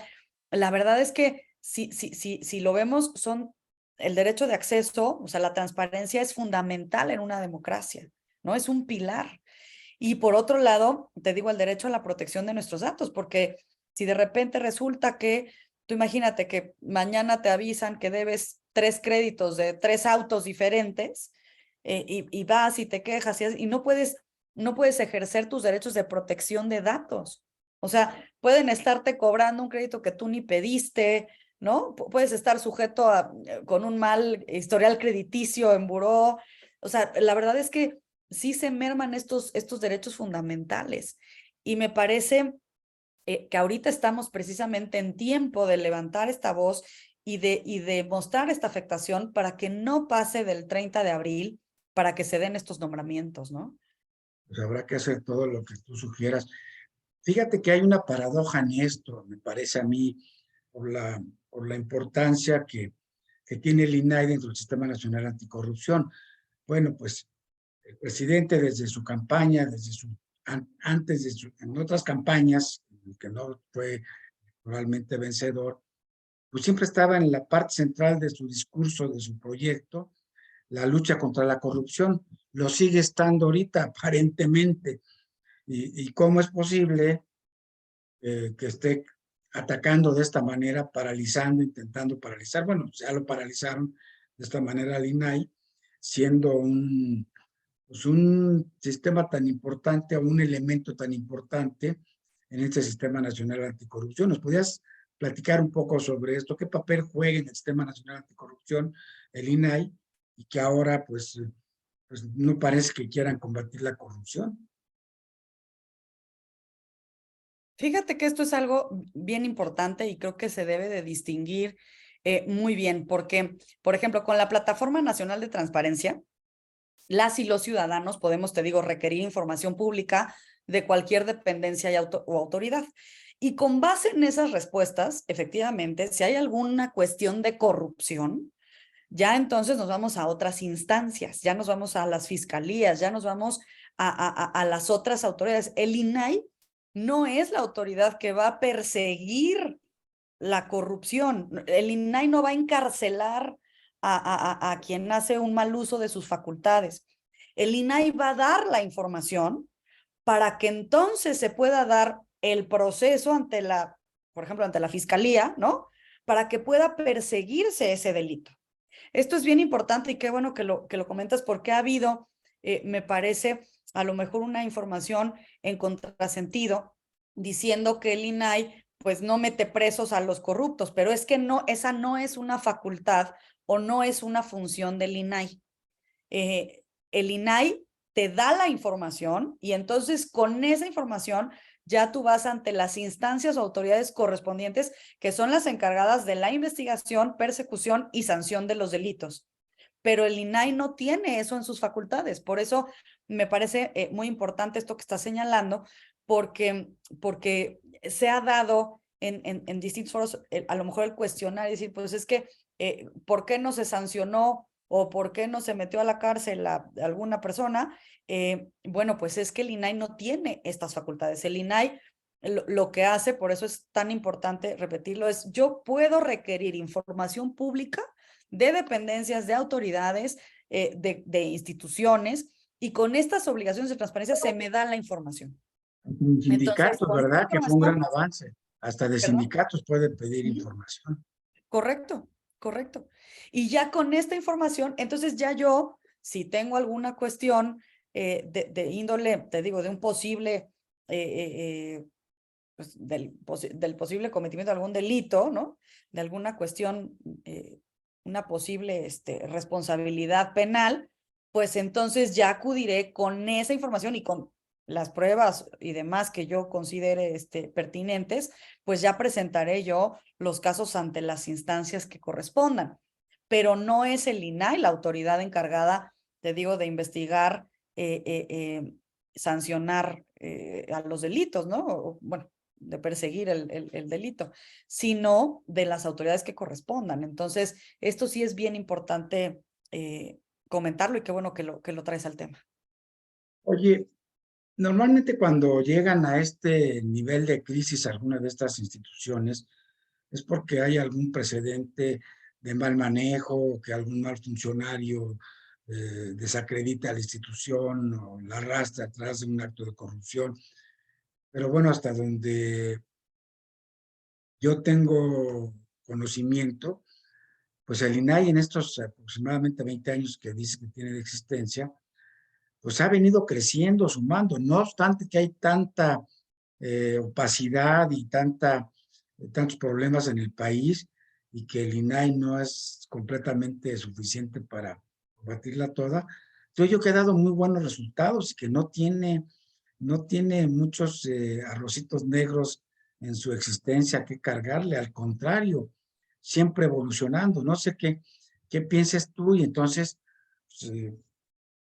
la verdad es que si lo vemos, son el derecho de acceso, o sea, la transparencia es fundamental en una democracia, ¿no? Es un pilar. Y por otro lado, te digo, el derecho a la protección de nuestros datos, porque si de repente resulta que, tú imagínate que mañana te avisan que debes 3 créditos de 3 autos diferentes y vas y te quejas y no puedes ejercer tus derechos de protección de datos. O sea, pueden estarte cobrando un crédito que tú ni pediste, ¿no? Puedes estar sujeto con un mal historial crediticio en buró. O sea, la verdad es que sí se merman estos derechos fundamentales. Y me parece que ahorita estamos precisamente en tiempo de levantar esta voz y de mostrar esta afectación para que no pase del 30 de abril, para que se den estos nombramientos, ¿no? Pues habrá que hacer todo lo que tú sugieras. Fíjate que hay una paradoja en esto, me parece a mí, por la importancia que tiene el INAI dentro del Sistema Nacional Anticorrupción. Bueno, pues el presidente desde su campaña, antes en otras campañas, que no fue probablemente vencedor, pues siempre estaba en la parte central de su discurso, de su proyecto, la lucha contra la corrupción. Lo sigue estando ahorita, aparentemente. ¿Y cómo es posible que esté atacando de esta manera, paralizando, intentando paralizar? Bueno, ya lo paralizaron de esta manera al INAI, siendo pues un sistema tan importante o un elemento tan importante en este Sistema Nacional Anticorrupción. ¿Nos podías platicar un poco sobre esto? ¿Qué papel juega en el Sistema Nacional Anticorrupción el INAI y que ahora pues no parece que quieran combatir la corrupción? Fíjate que esto es algo bien importante y creo que se debe de distinguir muy bien, porque, por ejemplo, con la Plataforma Nacional de Transparencia, las y los ciudadanos podemos, te digo, requerir información pública de cualquier dependencia o autoridad. Y con base en esas respuestas, efectivamente, si hay alguna cuestión de corrupción, ya entonces nos vamos a otras instancias, ya nos vamos a las fiscalías, ya nos vamos a las otras autoridades. El INAI no es la autoridad que va a perseguir la corrupción. El INAI no va a encarcelar a quien hace un mal uso de sus facultades. El INAI va a dar la información para que entonces se pueda dar el proceso por ejemplo, ante la fiscalía, ¿no? Para que pueda perseguirse ese delito. Esto es bien importante y qué bueno que lo comentas porque ha habido, me parece, a lo mejor una información en contrasentido diciendo que el INAI pues no mete presos a los corruptos, pero es que no, esa no es una facultad o no es una función del INAI. el INAI te da la información y entonces con esa información ya tú vas ante las instancias o autoridades correspondientes que son las encargadas de la investigación, persecución y sanción de los delitos. Pero el INAI no tiene eso en sus facultades. Por eso me parece muy importante esto que está señalando, porque se ha dado en distintos foros, a lo mejor el cuestionar y decir, pues es que, ¿por qué no se sancionó o por qué no se metió a la cárcel a alguna persona? Bueno, pues es que el INAI no tiene estas facultades. El INAI lo que hace, por eso es tan importante repetirlo, es yo puedo requerir información pública de dependencias, de autoridades, de instituciones, y con estas obligaciones de transparencia se me da la información. Entonces, Sindicatos, con esta ¿verdad? Que fue un información, gran avance. Hasta de perdón. sindicatos puede pedir información. Correcto, correcto. Y ya con esta información, entonces ya yo, si tengo alguna cuestión de índole, te digo, de un posible, pues del posible cometimiento de algún delito, ¿no? De alguna cuestión, una posible responsabilidad penal, pues entonces ya acudiré con esa información y con las pruebas y demás que yo considere pertinentes, pues ya presentaré yo los casos ante las instancias que correspondan. Pero no es el INAI la autoridad encargada, te digo, de investigar, sancionar a los delitos, ¿no? Bueno, de perseguir el delito, sino de las autoridades que correspondan. Entonces, esto sí es bien importante comentarlo, y qué bueno que lo traes al tema. Oye, normalmente cuando llegan a este nivel de crisis alguna de estas instituciones, es porque hay algún precedente de mal manejo, que algún mal funcionario desacredita a la institución o la arrastra atrás de un acto de corrupción. Pero bueno, hasta donde yo tengo conocimiento, pues el INAI en estos aproximadamente 20 años que dice que tiene de existencia, pues ha venido creciendo, sumando, no obstante que hay tanta opacidad y tantos problemas en el país y que el INAI no es completamente suficiente para combatirla toda. Entonces yo he dado muy buenos resultados y que no tiene muchos arrocitos negros en su existencia que cargarle, al contrario, siempre evolucionando. No sé qué pienses tú y entonces, pues,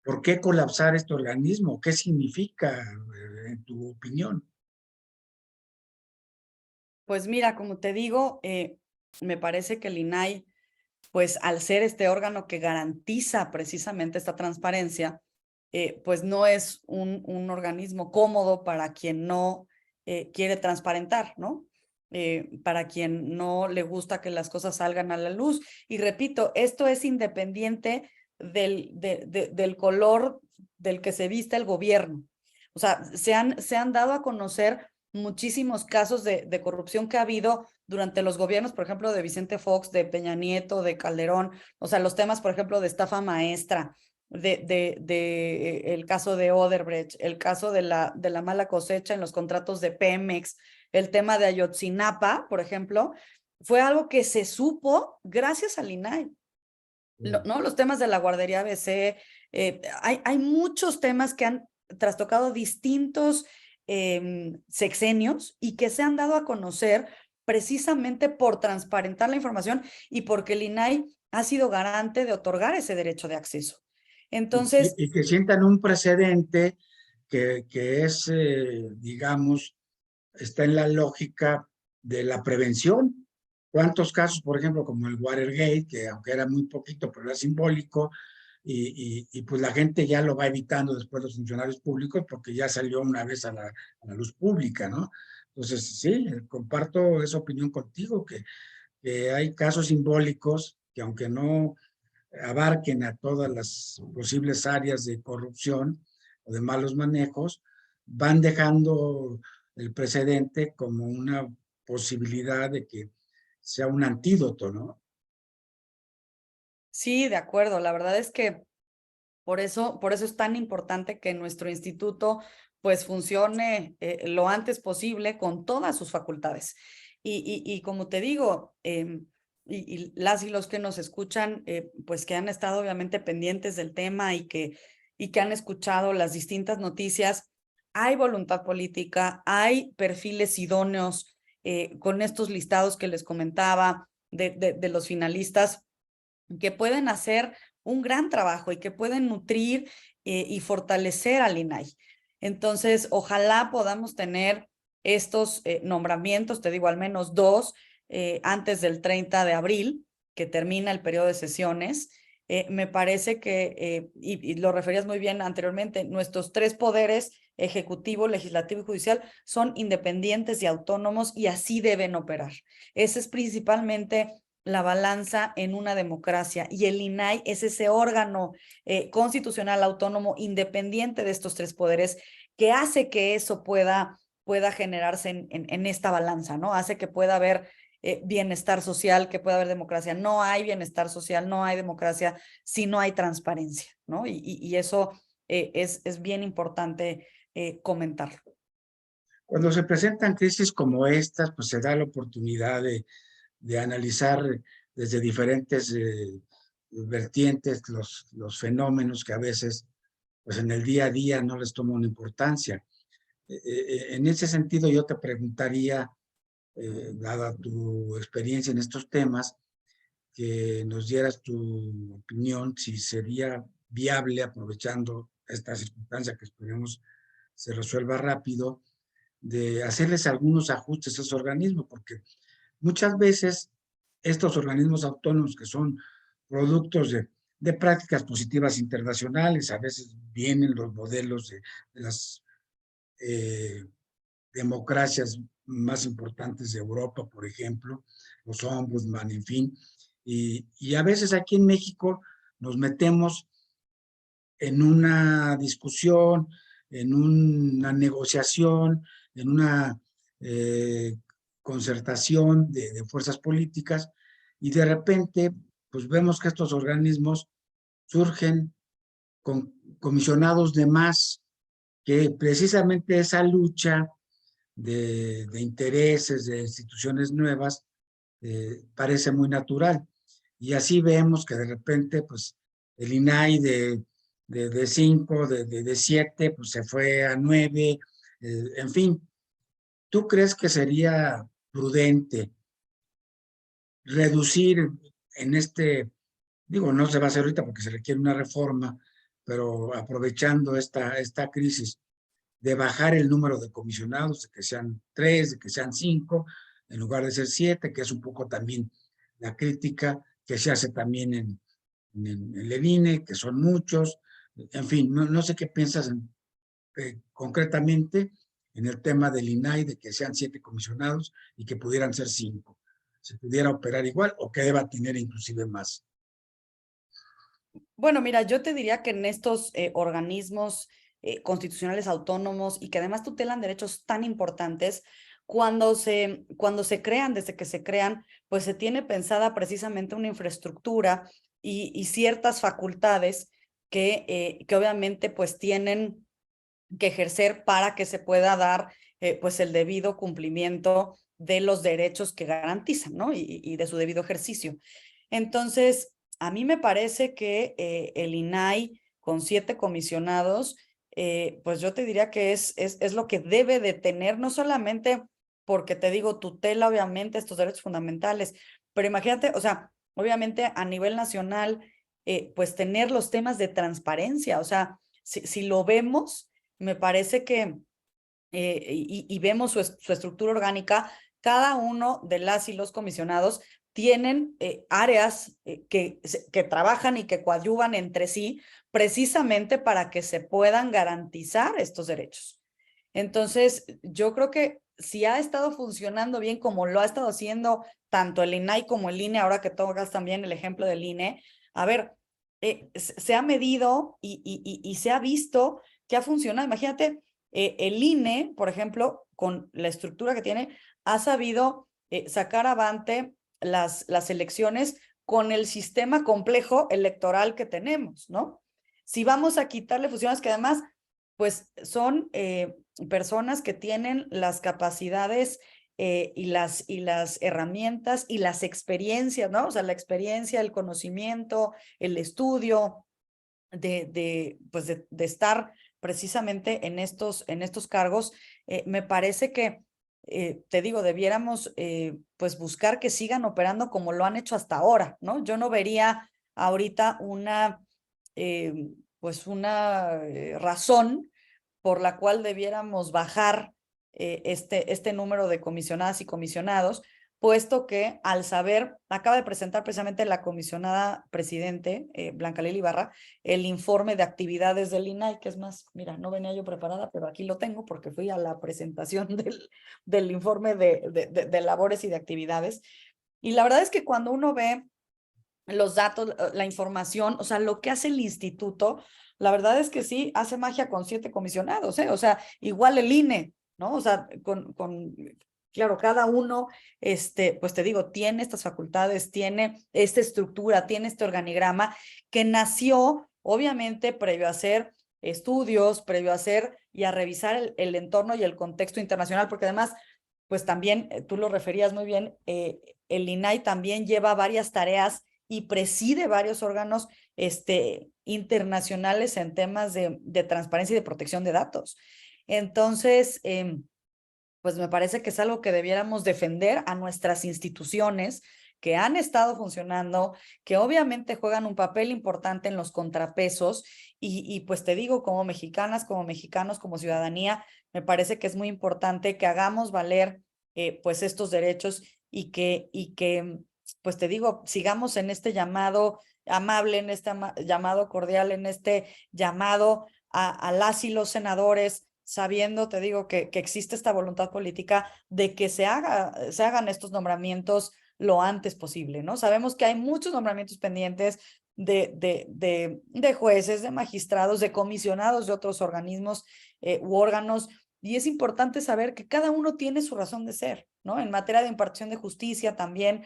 ¿por qué colapsar este organismo? ¿Qué significa, en tu opinión? Pues mira, como te digo, me parece que el INAI, pues al ser este órgano que garantiza precisamente esta transparencia, pues no es un organismo cómodo para quien no quiere transparentar, ¿no? Para quien no le gusta que las cosas salgan a la luz. Y repito, esto es independiente del color del que se viste el gobierno. O sea, se han dado a conocer muchísimos casos de corrupción que ha habido durante los gobiernos, por ejemplo, de Vicente Fox, de Peña Nieto, de Calderón, o sea, los temas, por ejemplo, de estafa maestra, el caso de Odebrecht, el caso de la mala cosecha en los contratos de Pemex, el tema de Ayotzinapa, por ejemplo, fue algo que se supo gracias al INAI. ¿No? Los temas de la guardería ABC, hay muchos temas que han trastocado distintos sexenios y que se han dado a conocer precisamente por transparentar la información y porque el INAI ha sido garante de otorgar ese derecho de acceso. Entonces, Y que sientan un precedente que es, digamos, está en la lógica de la prevención. ¿Cuántos casos, por ejemplo, como el Watergate, que aunque era muy poquito, pero era simbólico, y pues la gente ya lo va evitando después los funcionarios públicos porque ya salió una vez a la luz pública, ¿no? Entonces, sí, comparto esa opinión contigo, que hay casos simbólicos que aunque no abarquen a todas las posibles áreas de corrupción o de malos manejos, van dejando el precedente como una posibilidad de que sea un antídoto, ¿no? sí, de acuerdo. La verdad es que por eso es tan importante que nuestro instituto pues funcione lo antes posible con todas sus facultades. Y como te digo, y las y los que nos escuchan, pues que han estado obviamente pendientes del tema y que han escuchado las distintas noticias, hay voluntad política, hay perfiles idóneos con estos listados que les comentaba de los finalistas que pueden hacer un gran trabajo y que pueden nutrir y fortalecer al INAI. Entonces, ojalá podamos tener estos nombramientos, te digo, al menos 2, antes del 30 de abril, que termina el periodo de sesiones. Me parece que, y lo referías muy bien anteriormente, nuestros 3 poderes, ejecutivo, legislativo y judicial, son independientes y autónomos y así deben operar. Ese es principalmente la balanza en una democracia, y el INAI es ese órgano constitucional autónomo independiente de estos 3 poderes que hace que eso pueda generarse en esta balanza, ¿no? Hace que pueda haber bienestar social, que pueda haber democracia. No hay bienestar social, no hay democracia si no hay transparencia, ¿no? Y eso es bien importante comentarlo. Cuando se presentan crisis como estas, pues se da la oportunidad de analizar desde diferentes vertientes los fenómenos que a veces, pues en el día a día no les toma una importancia. En ese sentido, yo te preguntaría, dada tu experiencia en estos temas, que nos dieras tu opinión, si sería viable, aprovechando esta circunstancia que esperemos se resuelva rápido, de hacerles algunos ajustes a esos organismos, porque muchas veces estos organismos autónomos que son productos de prácticas positivas internacionales, a veces vienen los modelos de las democracias más importantes de Europa, por ejemplo, los ombudsman, en fin, y a veces aquí en México nos metemos en una discusión, en una negociación, en una concertación de fuerzas políticas, y de repente, pues vemos que estos organismos surgen con comisionados de más, que precisamente esa lucha de intereses, de instituciones nuevas, parece muy natural. Y así vemos que de repente, pues, el INAI de 5, de 7, pues se fue a 9, en fin. ¿Tú crees que sería prudente reducir en digo, no se va a hacer ahorita porque se requiere una reforma, pero aprovechando esta crisis, de bajar el número de comisionados, de que sean 3, de que sean 5, en lugar de ser 7, que es un poco también la crítica que se hace también en el INE, que son muchos? En fin, no sé qué piensas concretamente en el tema del INAI, de que sean 7 comisionados y que pudieran ser 5. ¿Se pudiera operar igual o que deba tener inclusive más? Bueno, mira, yo te diría que en estos organismos constitucionales autónomos y que además tutelan derechos tan importantes, cuando se crean, desde que se crean, pues se tiene pensada precisamente una infraestructura y ciertas facultades que obviamente pues tienen que ejercer para que se pueda dar pues el debido cumplimiento de los derechos que garantizan, ¿no? Y de su debido ejercicio. Entonces, a mí me parece que el INAI con 7 comisionados, pues yo te diría que es lo que debe de tener, no solamente porque te digo, tutela obviamente estos derechos fundamentales, pero imagínate, o sea, obviamente a nivel nacional, pues tener los temas de transparencia, o sea, si lo vemos, me parece que, y vemos su estructura orgánica, cada uno de las y los comisionados tienen áreas que trabajan y que coadyuvan entre sí precisamente para que se puedan garantizar estos derechos. Entonces, yo creo que si ha estado funcionando bien como lo ha estado haciendo tanto el INAI como el INE, ahora que tocas también el ejemplo del INE, a ver, se ha medido y se ha visto que ha funcionado. Imagínate, el INE, por ejemplo, con la estructura que tiene, ha sabido sacar avante las elecciones con el sistema complejo electoral que tenemos, ¿no? Si vamos a quitarle funciones que además, pues son personas que tienen las capacidades y las herramientas y las experiencias, ¿no? O sea, la experiencia, el conocimiento, el estudio pues de estar precisamente en estos cargos, me parece que, te digo, debiéramos pues buscar que sigan operando como lo han hecho hasta ahora, ¿no? Yo no vería ahorita pues una razón por la cual debiéramos bajar este número de comisionadas y comisionados, puesto que al saber, acaba de presentar precisamente la comisionada presidente, Blanca Lely Ibarra, el informe de actividades del INAI, que es más, mira, no venía yo preparada, pero aquí lo tengo porque fui a la presentación del informe de labores y de actividades. Y la verdad es que cuando uno ve los datos, la información, o sea, lo que hace el instituto, la verdad es que sí, hace magia con 7 comisionados, ¿eh? O sea, igual el INE, ¿no? O sea, claro, cada uno, pues te digo, tiene estas facultades, tiene esta estructura, tiene este organigrama que nació, obviamente, previo a hacer estudios, previo a hacer y a revisar el entorno y el contexto internacional, porque además, pues también, tú lo referías muy bien, el INAI también lleva varias tareas y preside varios órganos internacionales en temas de transparencia y de protección de datos. Entonces, pues me parece que es algo que debiéramos defender a nuestras instituciones que han estado funcionando, que obviamente juegan un papel importante en los contrapesos y pues te digo, como mexicanas, como mexicanos, como ciudadanía, me parece que es muy importante que hagamos valer pues estos derechos y que pues te digo, sigamos en este llamado amable, en este llamado cordial, en este llamado a las y los senadores, sabiendo, te digo, que existe esta voluntad política de que se hagan estos nombramientos lo antes posible, ¿no? Sabemos que hay muchos nombramientos pendientes de jueces, de magistrados, de comisionados de otros organismos u órganos, y es importante saber que cada uno tiene su razón de ser, ¿no? En materia de impartición de justicia también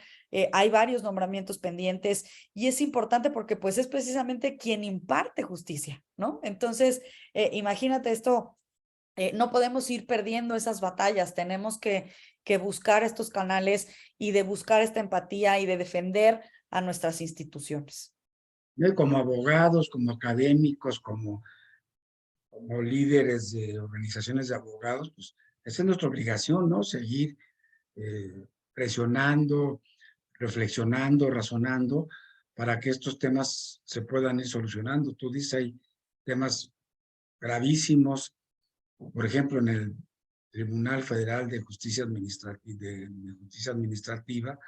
hay varios nombramientos pendientes y es importante porque pues es precisamente quien imparte justicia, ¿no? Entonces, imagínate esto, no podemos ir perdiendo esas batallas, tenemos que buscar estos canales y de buscar esta empatía y de defender a nuestras instituciones. Como abogados, como académicos, como líderes de organizaciones de abogados, pues esa es nuestra obligación, ¿no? Seguir presionando, reflexionando, razonando, para que estos temas se puedan ir solucionando. Tú dices, hay temas gravísimos, por ejemplo, en el Tribunal Federal de Justicia Administrativa,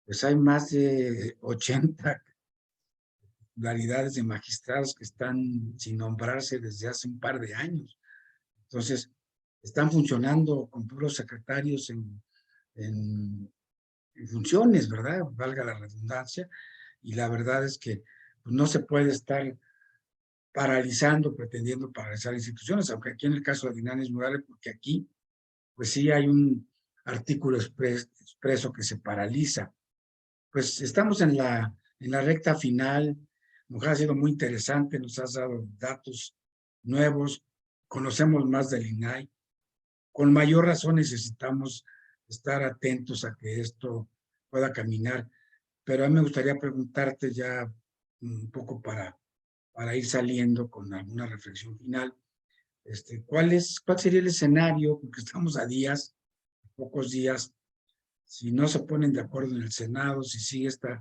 pues hay más de 80 titularidades de magistrados que están sin nombrarse desde hace un par de años. Entonces, están funcionando con puros secretarios en funciones, ¿verdad? Valga la redundancia. Y la verdad es que pues, no se puede estar paralizando, pretendiendo paralizar instituciones, aunque aquí en el caso de Dinán es muy grave, porque aquí, pues sí hay un artículo expreso que se paraliza. Pues estamos en la recta final. Nos ha sido muy interesante, nos has dado datos nuevos, conocemos más del INAI. Con mayor razón necesitamos estar atentos a que esto pueda caminar. Pero a mí me gustaría preguntarte ya un poco para ir saliendo con alguna reflexión final. ¿Cuál sería el escenario? Porque estamos a días, pocos días, si no se ponen de acuerdo en el Senado, si sigue esta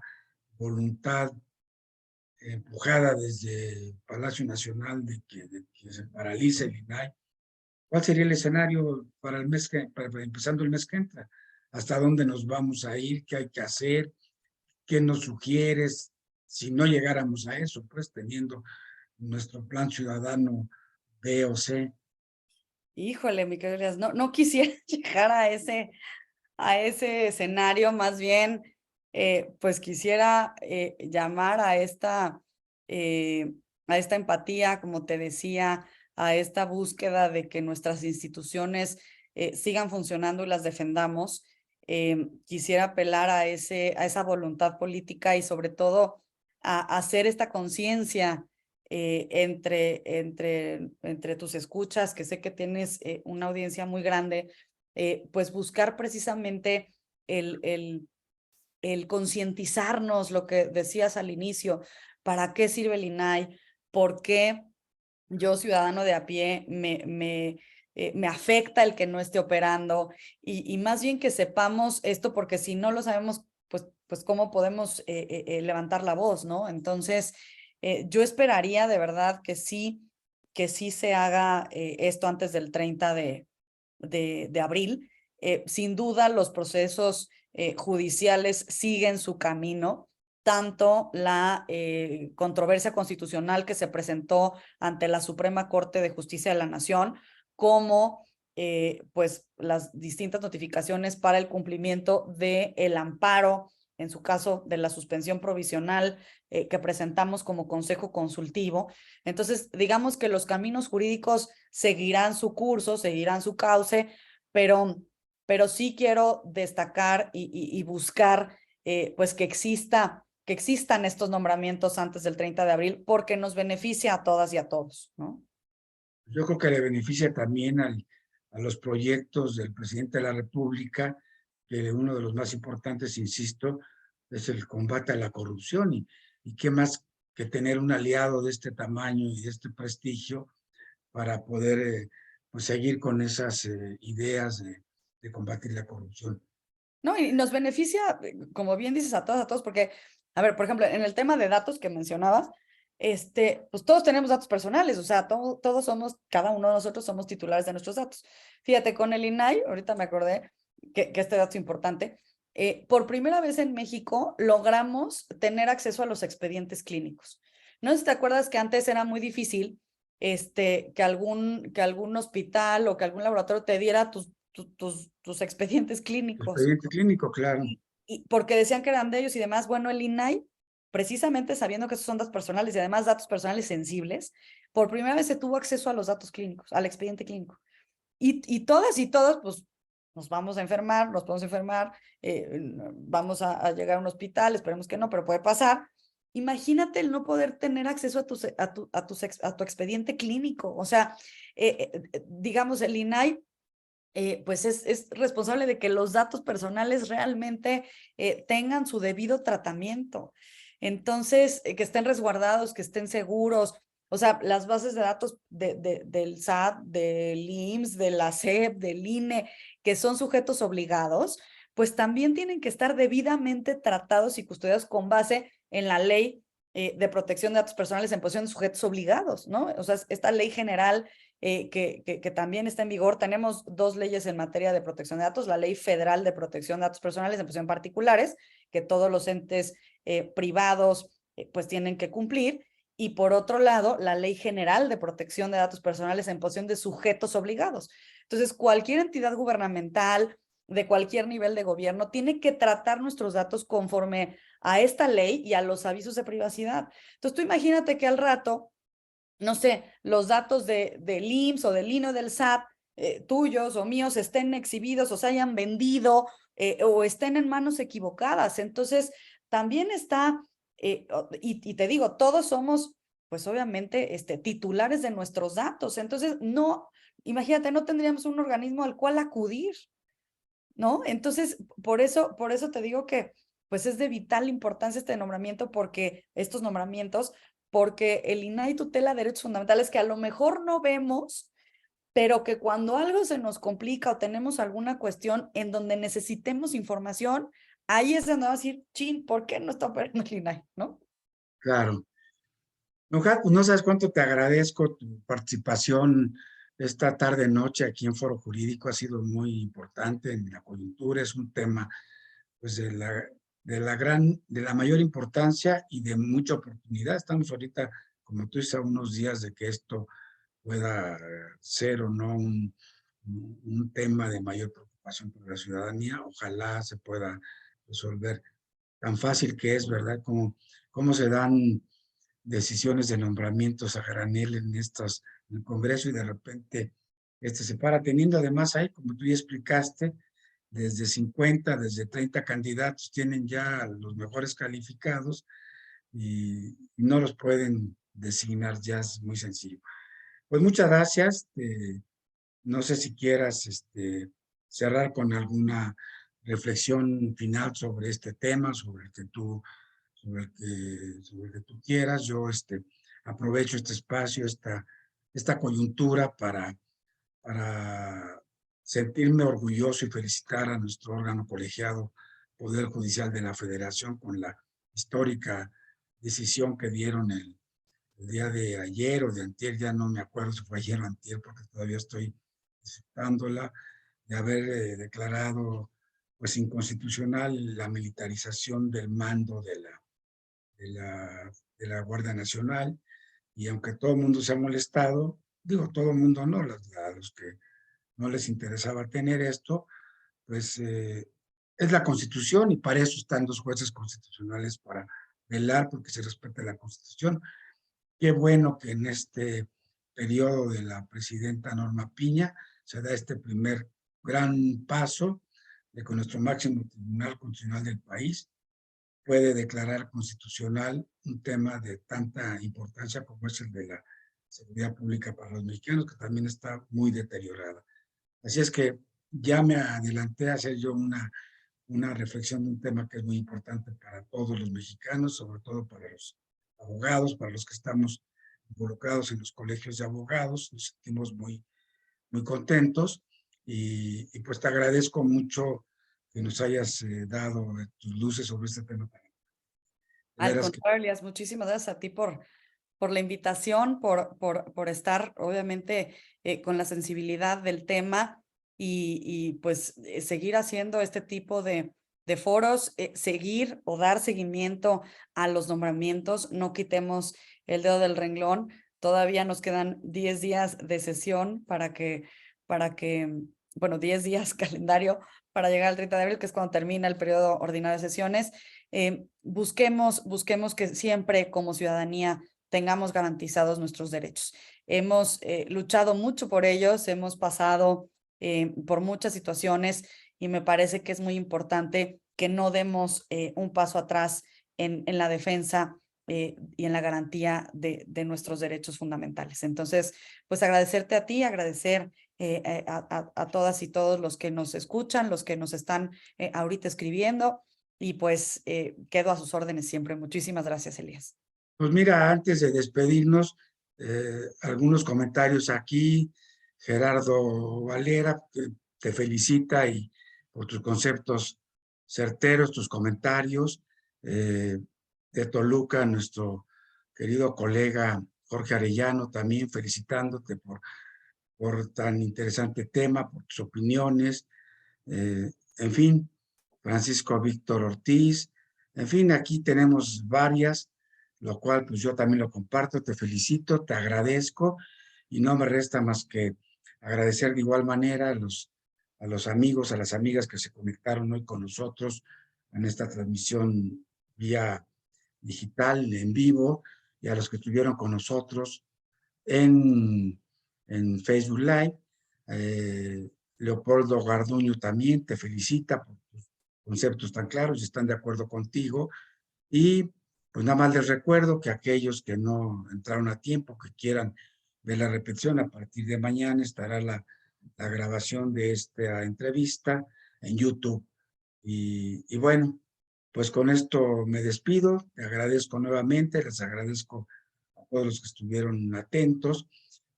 voluntad empujada desde el Palacio Nacional de que se paralice el INAI. ¿Cuál sería el escenario para para empezando el mes que entra? ¿Hasta dónde nos vamos a ir? ¿Qué hay que hacer? ¿Qué nos sugieres? Si no llegáramos a eso, pues teniendo nuestro plan ciudadano B o C. Híjole, mi querida Elias, no quisiera llegar a ese escenario, más bien, pues quisiera llamar a esta empatía, como te decía, a esta búsqueda de que nuestras instituciones sigan funcionando y las defendamos. Quisiera apelar a esa voluntad política y sobre todo a hacer esta conciencia entre tus escuchas, que sé que tienes una audiencia muy grande, pues buscar precisamente el concientizarnos, lo que decías al inicio, ¿para qué sirve el INAI? ¿Por qué yo, ciudadano de a pie, me afecta el que no esté operando? Y más bien que sepamos esto, porque si no lo sabemos, pues cómo podemos levantar la voz, ¿no? Entonces, yo esperaría de verdad que sí se haga esto antes del 30 de abril. Sin duda, los procesos judiciales siguen su camino, tanto la controversia constitucional que se presentó ante la Suprema Corte de Justicia de la Nación, como pues las distintas notificaciones para el cumplimiento del amparo, en su caso de la suspensión provisional que presentamos como Consejo Consultivo. Entonces, digamos que los caminos jurídicos seguirán su curso, seguirán su cauce, pero sí quiero destacar y buscar pues que existan estos nombramientos antes del 30 de abril, porque nos beneficia a todas y a todos, ¿no? Yo creo que le beneficia también a los proyectos del presidente de la República, que uno de los más importantes, insisto, es el combate a la corrupción. Y qué más que tener un aliado de este tamaño y de este prestigio para poder pues seguir con esas ideas de combatir la corrupción. No, y nos beneficia, como bien dices, a todos, porque, a ver, por ejemplo, en el tema de datos que mencionabas, pues todos tenemos datos personales, o sea, todos somos, cada uno de nosotros somos titulares de nuestros datos. Fíjate, con el INAI, ahorita me acordé que este dato es importante, por primera vez en México logramos tener acceso a los expedientes clínicos. No sé si te acuerdas que antes era muy difícil que algún hospital o que algún laboratorio te diera tus expedientes clínicos. Expediente clínico, claro. Y porque decían que eran de ellos y demás. Bueno, el INAI, precisamente sabiendo que esos son datos personales y además datos personales sensibles, por primera vez se tuvo acceso a los datos clínicos, al expediente clínico. Y todas y todos, pues, nos vamos a enfermar, nos podemos enfermar, vamos a llegar a un hospital, esperemos que no, pero puede pasar. Imagínate el no poder tener acceso a tu expediente clínico. O sea, digamos, el INAI pues es responsable de que los datos personales realmente tengan su debido tratamiento. Entonces, que estén resguardados, que estén seguros. O sea, las bases de datos del SAT, del IMSS, de la SEP, del INE, que son sujetos obligados, pues también tienen que estar debidamente tratados y custodiados con base en la ley de protección de datos personales en posesión de sujetos obligados, ¿no? O sea, esta ley general que también está en vigor. Tenemos dos leyes en materia de protección de datos: la Ley Federal de Protección de Datos Personales en posesión particulares, que todos los entes privados pues tienen que cumplir, y por otro lado, la Ley General de Protección de Datos Personales en posesión de sujetos obligados. Entonces, cualquier entidad gubernamental de cualquier nivel de gobierno tiene que tratar nuestros datos conforme a esta ley y a los avisos de privacidad. Entonces, tú imagínate que al rato, no sé, los datos del IMSS o del INE o del SAT, tuyos o míos, estén exhibidos o se hayan vendido o estén en manos equivocadas. Entonces, también está, y te digo, todos somos, pues obviamente, titulares de nuestros datos. Entonces, no, imagínate, no tendríamos un organismo al cual acudir, ¿no? Entonces, por eso te digo que pues es de vital importancia este nombramiento, porque estos nombramientos, porque el INAI tutela derechos fundamentales que a lo mejor no vemos, pero que cuando algo se nos complica o tenemos alguna cuestión en donde necesitemos información, ahí es donde va a decir, chin, ¿por qué no está operando el INAI? ¿No? Claro. No, pues no sabes cuánto te agradezco tu participación esta tarde-noche aquí en Foro Jurídico. Ha sido muy importante en la coyuntura. Es un tema pues de la mayor importancia y de mucha oportunidad. Estamos ahorita, como tú dices, a unos días de que esto pueda ser o no un tema de mayor preocupación para la ciudadanía. Ojalá se pueda resolver. Tan fácil que es, ¿verdad? Cómo se dan decisiones de nombramientos a granel en el Congreso, y de repente se para, teniendo además ahí, como tú ya explicaste, desde 50, desde 30 candidatos tienen ya los mejores calificados y no los pueden designar, ya es muy sencillo. Pues muchas gracias. No sé si quieras cerrar con alguna reflexión final sobre este tema, sobre el que tú quieras. Yo aprovecho este espacio, esta coyuntura para sentirme orgulloso y felicitar a nuestro órgano colegiado Poder Judicial de la Federación con la histórica decisión que dieron el día de ayer o de antier, ya no me acuerdo si fue ayer o antier porque todavía estoy aceptándola, de haber declarado pues inconstitucional la militarización del mando de la Guardia Nacional. Y aunque todo el mundo se ha molestado, digo todo el mundo no, a los que no les interesaba tener esto, pues es la Constitución y para eso están los jueces constitucionales, para velar porque se respete la Constitución. Qué bueno que en este periodo de la presidenta Norma Piña se da este primer gran paso de que nuestro máximo tribunal constitucional del país puede declarar constitucional un tema de tanta importancia como es el de la seguridad pública para los mexicanos, que también está muy deteriorada. Así es que ya me adelanté a hacer yo una reflexión de un tema que es muy importante para todos los mexicanos, sobre todo para los abogados, para los que estamos involucrados en los colegios de abogados. Nos sentimos muy contentos y pues te agradezco mucho que nos hayas dado tus luces sobre este tema. De Al veras que contrario, Elías, muchísimas gracias a ti por la invitación, por estar obviamente con la sensibilidad del tema y pues seguir haciendo este tipo de foros, seguir o dar seguimiento a los nombramientos, no quitemos el dedo del renglón, todavía nos quedan 10 días de sesión bueno, 10 días calendario para llegar al 30 de abril, que es cuando termina el periodo ordinario de sesiones. Busquemos que siempre como ciudadanía tengamos garantizados nuestros derechos. Hemos luchado mucho por ellos, hemos pasado por muchas situaciones y me parece que es muy importante que no demos un paso atrás en la defensa y en la garantía de nuestros derechos fundamentales. Entonces, pues agradecerte a ti, agradecer a todas y todos los que nos escuchan, los que nos están ahorita escribiendo y pues quedo a sus órdenes siempre. Muchísimas gracias, Elías. pues mira, antes de despedirnos, algunos comentarios aquí. Gerardo Valera te felicita y por tus conceptos certeros, tus comentarios. De Toluca, nuestro querido colega Jorge Arellano, también felicitándote por tan interesante tema, por tus opiniones. En fin, Francisco Víctor Ortiz. En fin, aquí tenemos varias, lo cual pues yo también lo comparto, te felicito, te agradezco y no me resta más que agradecer de igual manera a los amigos, a las amigas que se conectaron hoy con nosotros en esta transmisión vía digital, en vivo, y a los que estuvieron con nosotros en Facebook Live. Leopoldo Garduño también te felicita por tus conceptos tan claros y están de acuerdo contigo. Y pues nada más les recuerdo que aquellos que no entraron a tiempo, que quieran ver la repetición, a partir de mañana estará la grabación de esta entrevista en YouTube. Y bueno, pues con esto me despido, te agradezco nuevamente, les agradezco a todos los que estuvieron atentos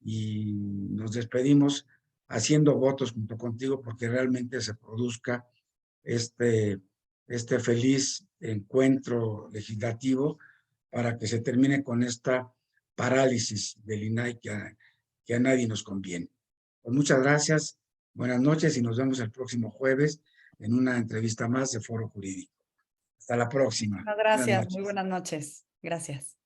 y nos despedimos haciendo votos junto contigo porque realmente se produzca este feliz encuentro legislativo para que se termine con esta parálisis del INAI que a nadie nos conviene. Pues muchas gracias, buenas noches y nos vemos el próximo jueves en una entrevista más de Foro Jurídico. Hasta la próxima. Muchas Buenas gracias, muy noches. buenas noches. Gracias.